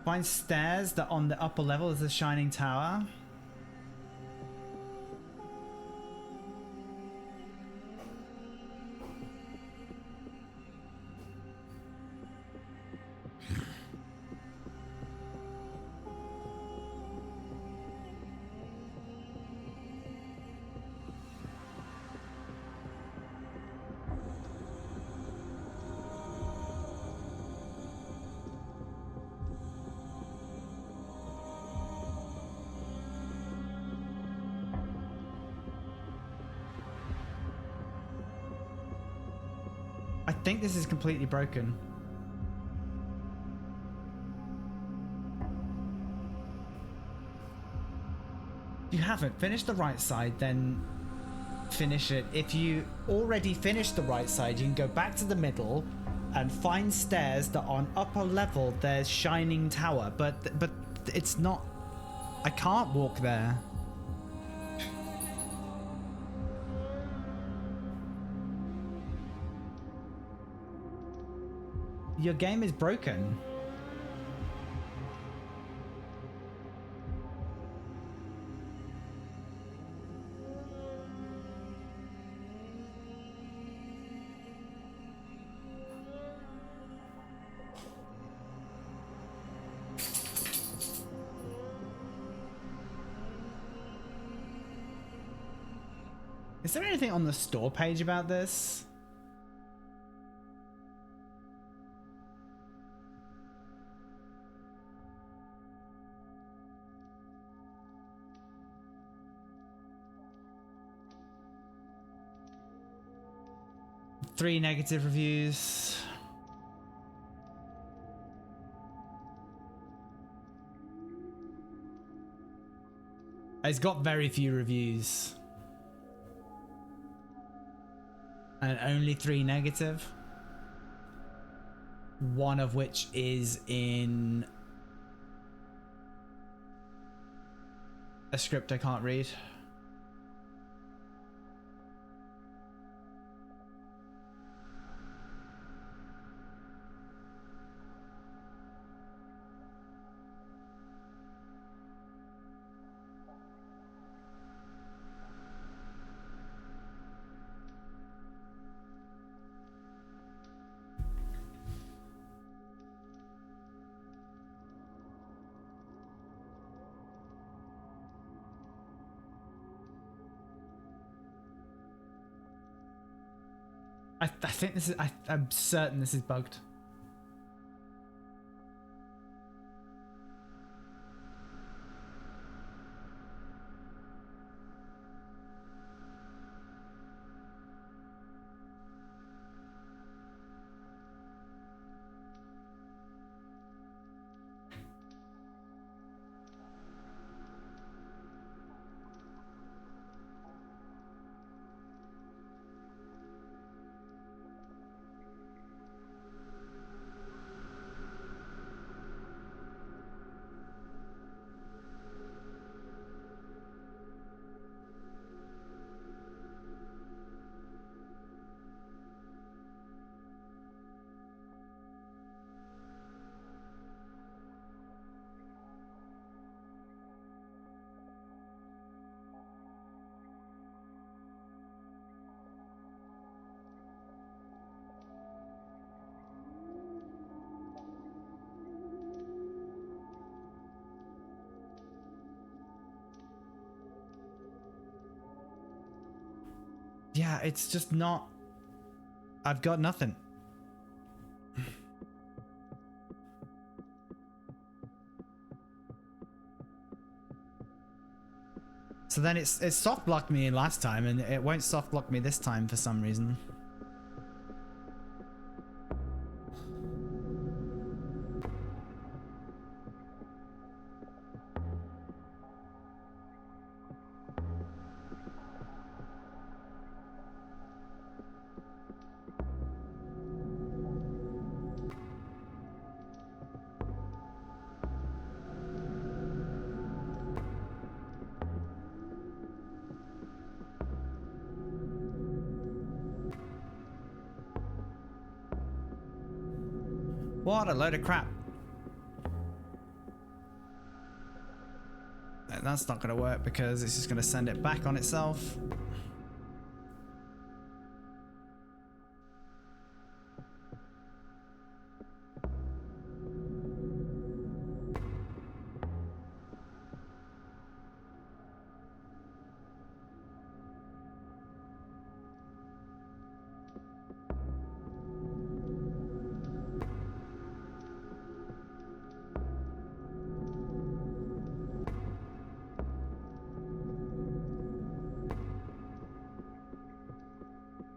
Speaker 1: Find stairs that on the upper level is the shining tower. I think this is completely broken. If you haven't finished the right side, then finish it. If you already finished the right side, you can go back to the middle and find stairs that on upper level there's shining tower, but it's not. I can't walk there. Your game is broken. Is there anything on the store page about this? Three negative reviews. It's got very few reviews. And only 3 negative. One of which is in a script I can't read. I think this is. I'm certain this is bugged. Yeah, it's just not... I've got nothing. So then it soft blocked me last time, and it won't soft block me this time for some reason. What a load of crap. That's not going to work because it's just going to send it back on itself.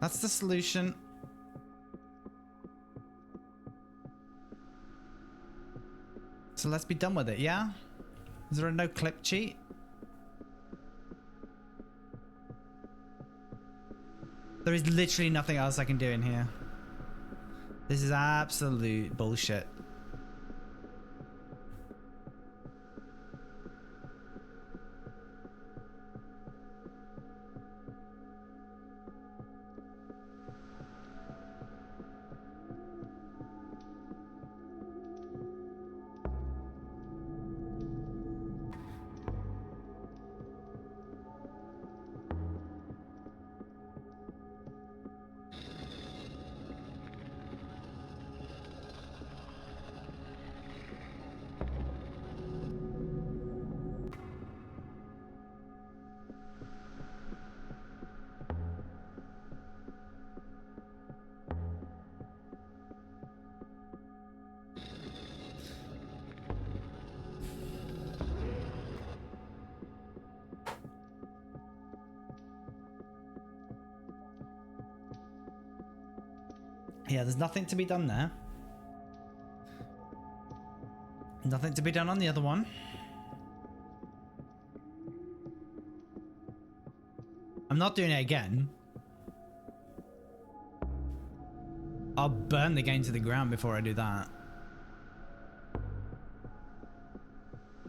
Speaker 1: That's the solution. So let's be done with it, yeah? Is there a no clip cheat? There is literally nothing else I can do in here. This is absolute bullshit. Yeah, there's nothing to be done there. Nothing to be done on the other one. I'm not doing it again. I'll burn the game to the ground before I do that.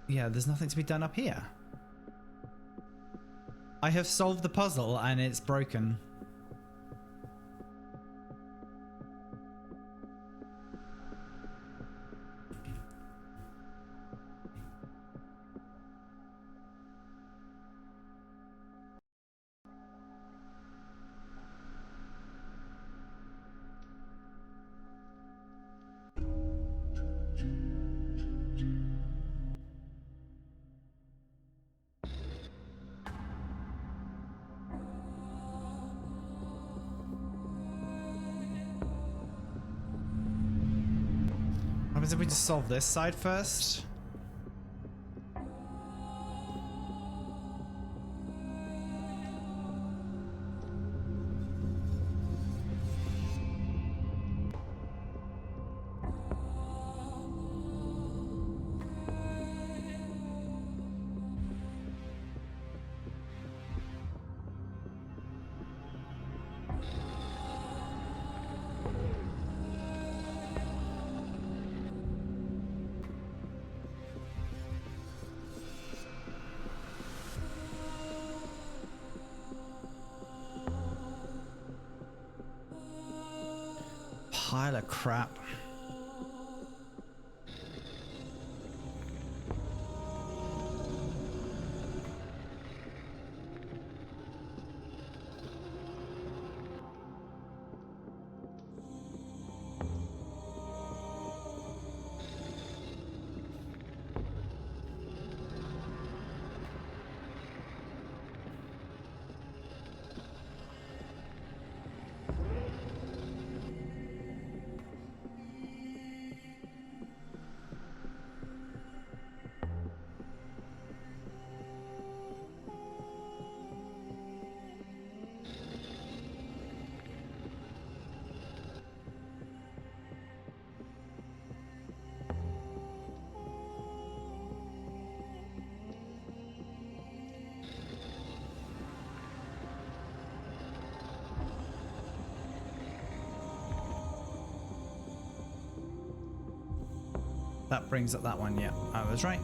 Speaker 1: Yeah, there's nothing to be done up here. I have solved the puzzle and it's broken. What happens if we just solve this side first? Pile of crap. That brings up that one, yeah. I was right.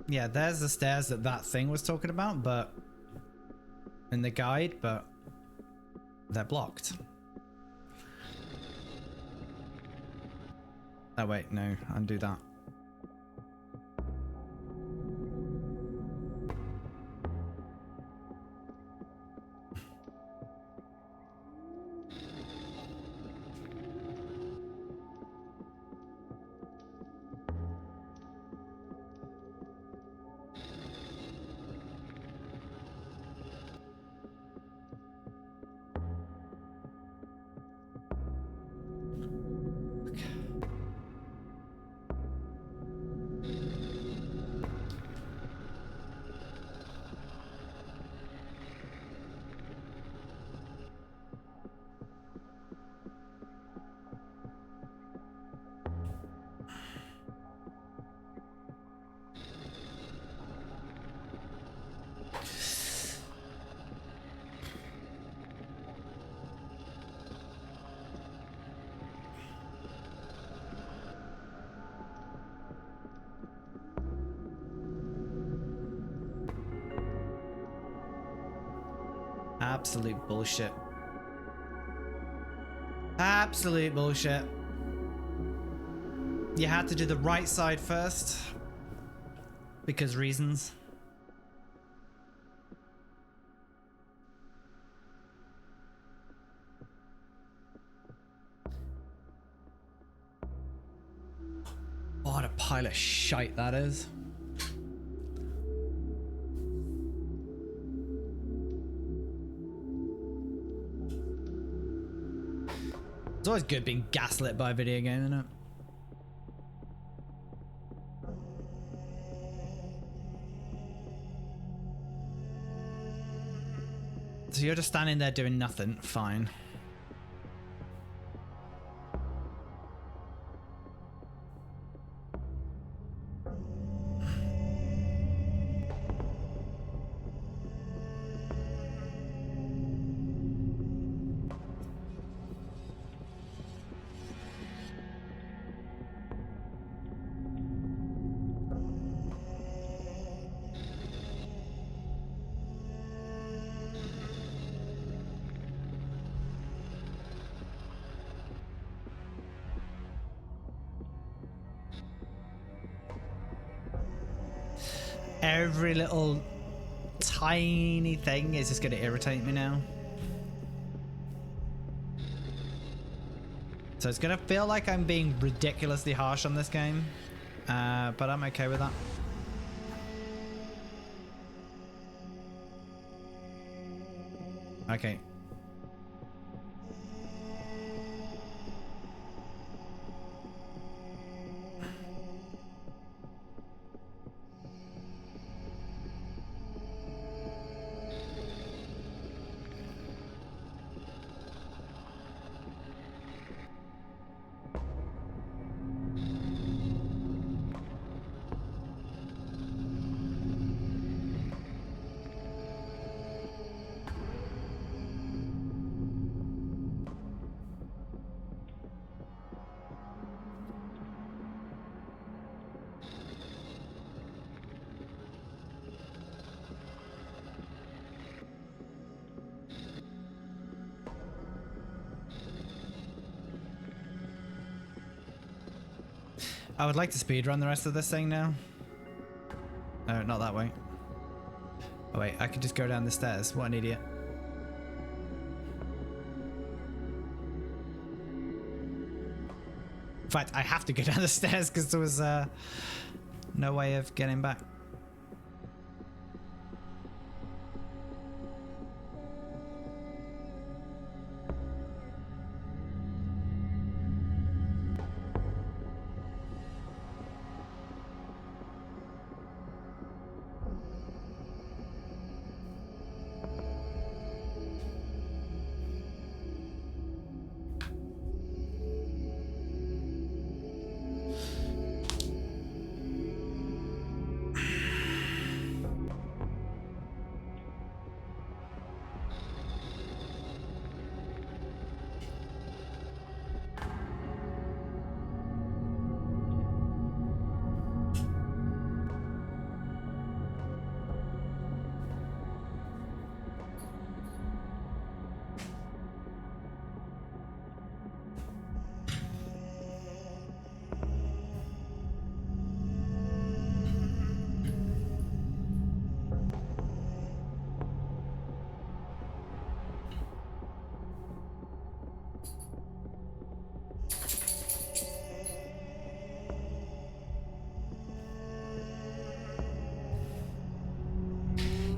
Speaker 1: Yeah, there's the stairs that that thing was talking about, but in the guide, but they're blocked. Oh wait, no, undo that. Absolute bullshit. Absolute bullshit. You had to do the right side first. Because reasons. What a pile of shite that is. It's always good being gaslit by a video game, isn't it? So you're just standing there doing nothing. Fine. Every little tiny thing is just going to irritate me now. So it's going to feel like I'm being ridiculously harsh on this game, but I'm okay with that. Okay. I would like to speedrun the rest of this thing now. No, not that way. Oh wait, I could just go down the stairs. What an idiot. In fact, I have to go down the stairs because there was no way of getting back.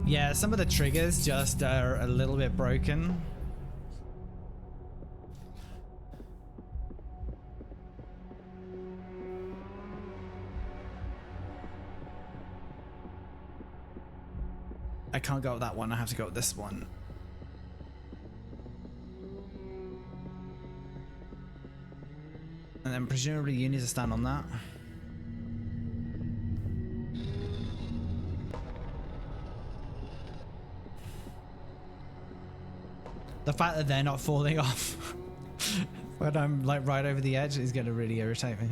Speaker 1: Yeah, some of the triggers just are a little bit broken. I can't go with that one, I have to go with this one. And then presumably you need to stand on that. The fact that they're not falling off when I'm like right over the edge is gonna really irritate me.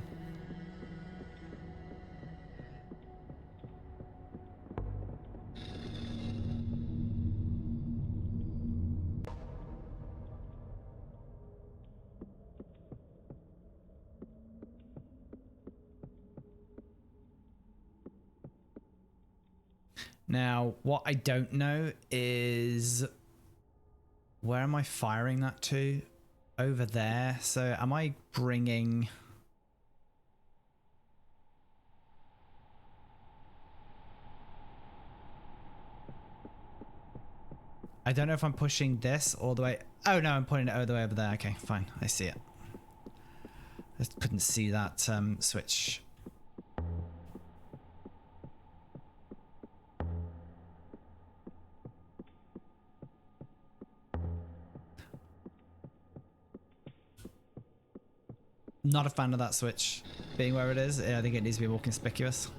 Speaker 1: Now, what I don't know is where am I firing that to? Over there. So am I bringing... I don't know if I'm pushing this all the way. Oh no, I'm putting it all the way over there. Okay, fine. I see it. I just couldn't see that switch. Not a fan of that switch being where it is. I think it needs to be more conspicuous.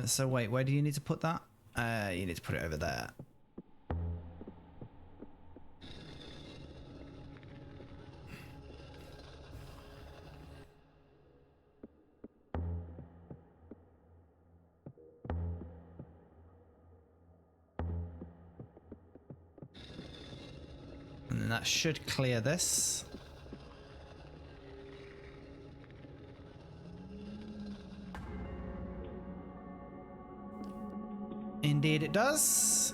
Speaker 1: So wait, where do you need to put that? You need to put it over there. And then that should clear this. Indeed it does.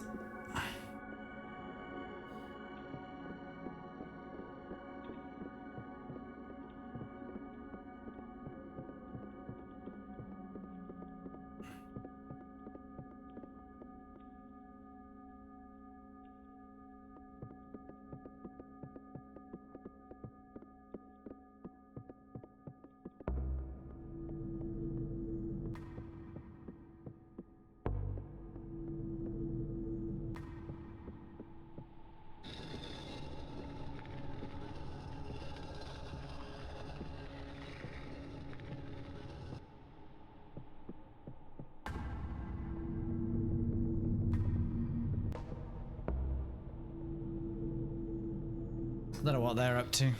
Speaker 1: Don't know what they're up to.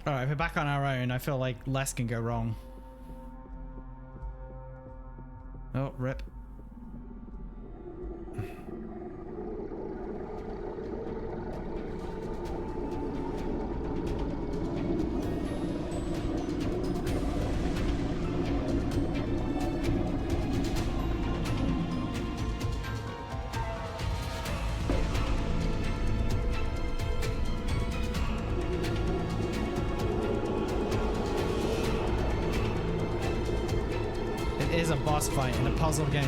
Speaker 1: Alright, if we're back on our own, I feel like less can go wrong. Oh, rip. Is a boss fight in a puzzle game.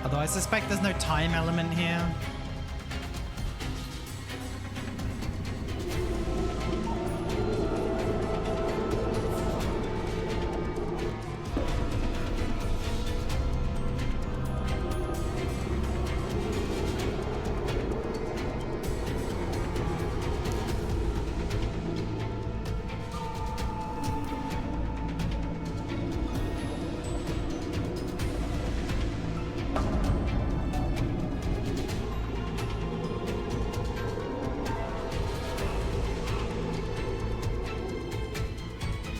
Speaker 1: Although I suspect there's no time element here.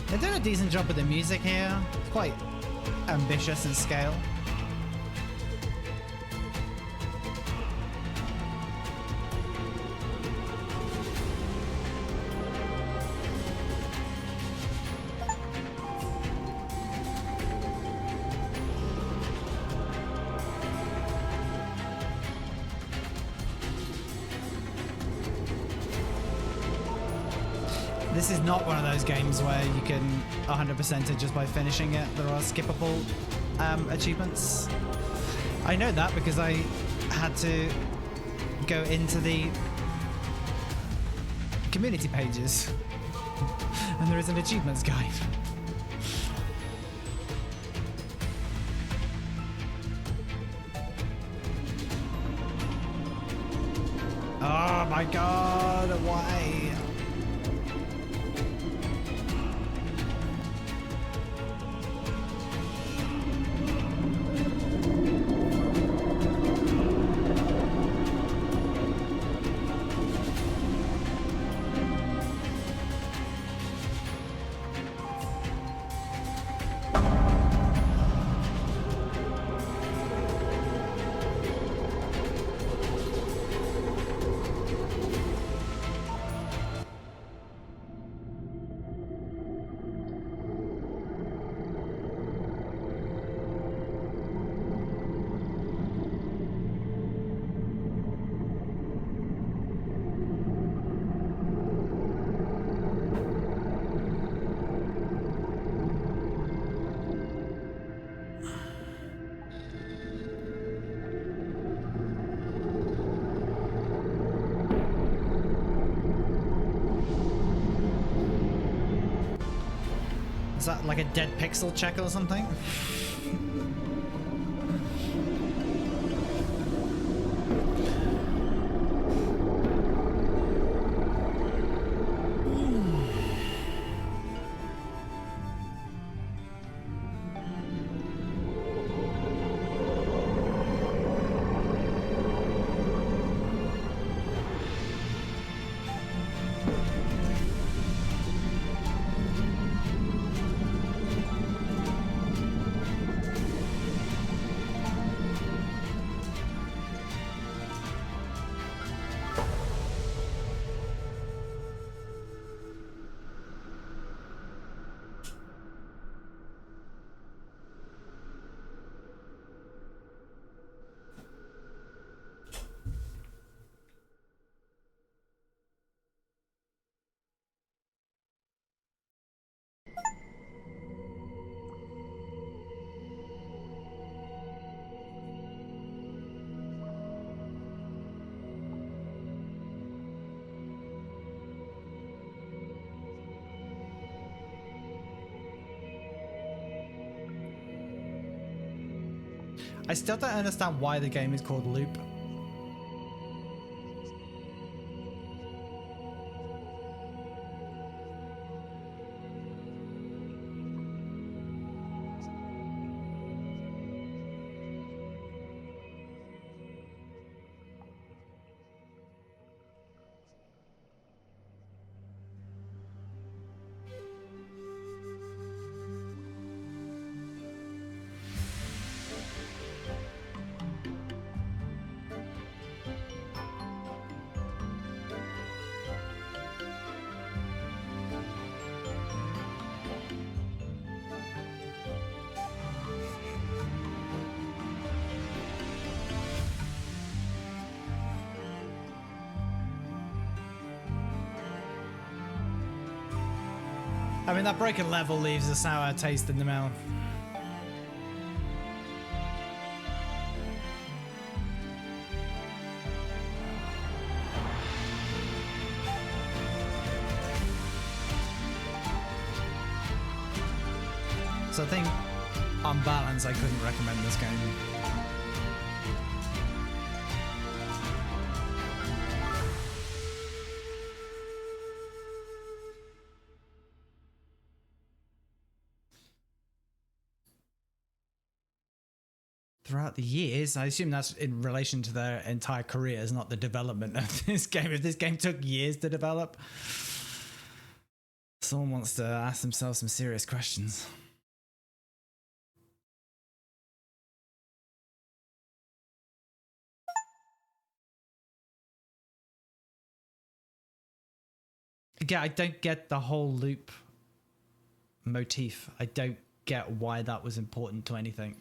Speaker 1: They're doing a decent job with the music here. It's quite ambitious in scale. This is not one of those games where you can 100% it just by finishing it. There are skippable achievements. I know that because I had to go into the community pages and there is an achievements guide. Oh my god, why? Is that like a dead pixel check or something? I still don't understand why the game is called Loop. I mean, that broken level leaves a sour taste in the mouth. So I think, on balance, I couldn't recommend this game. Throughout the years, I assume that's in relation to their entire careers, not the development of this game. If this game took years to develop, someone wants to ask themselves some serious questions. Yeah, I don't get the whole loop motif. I don't get why that was important to anything.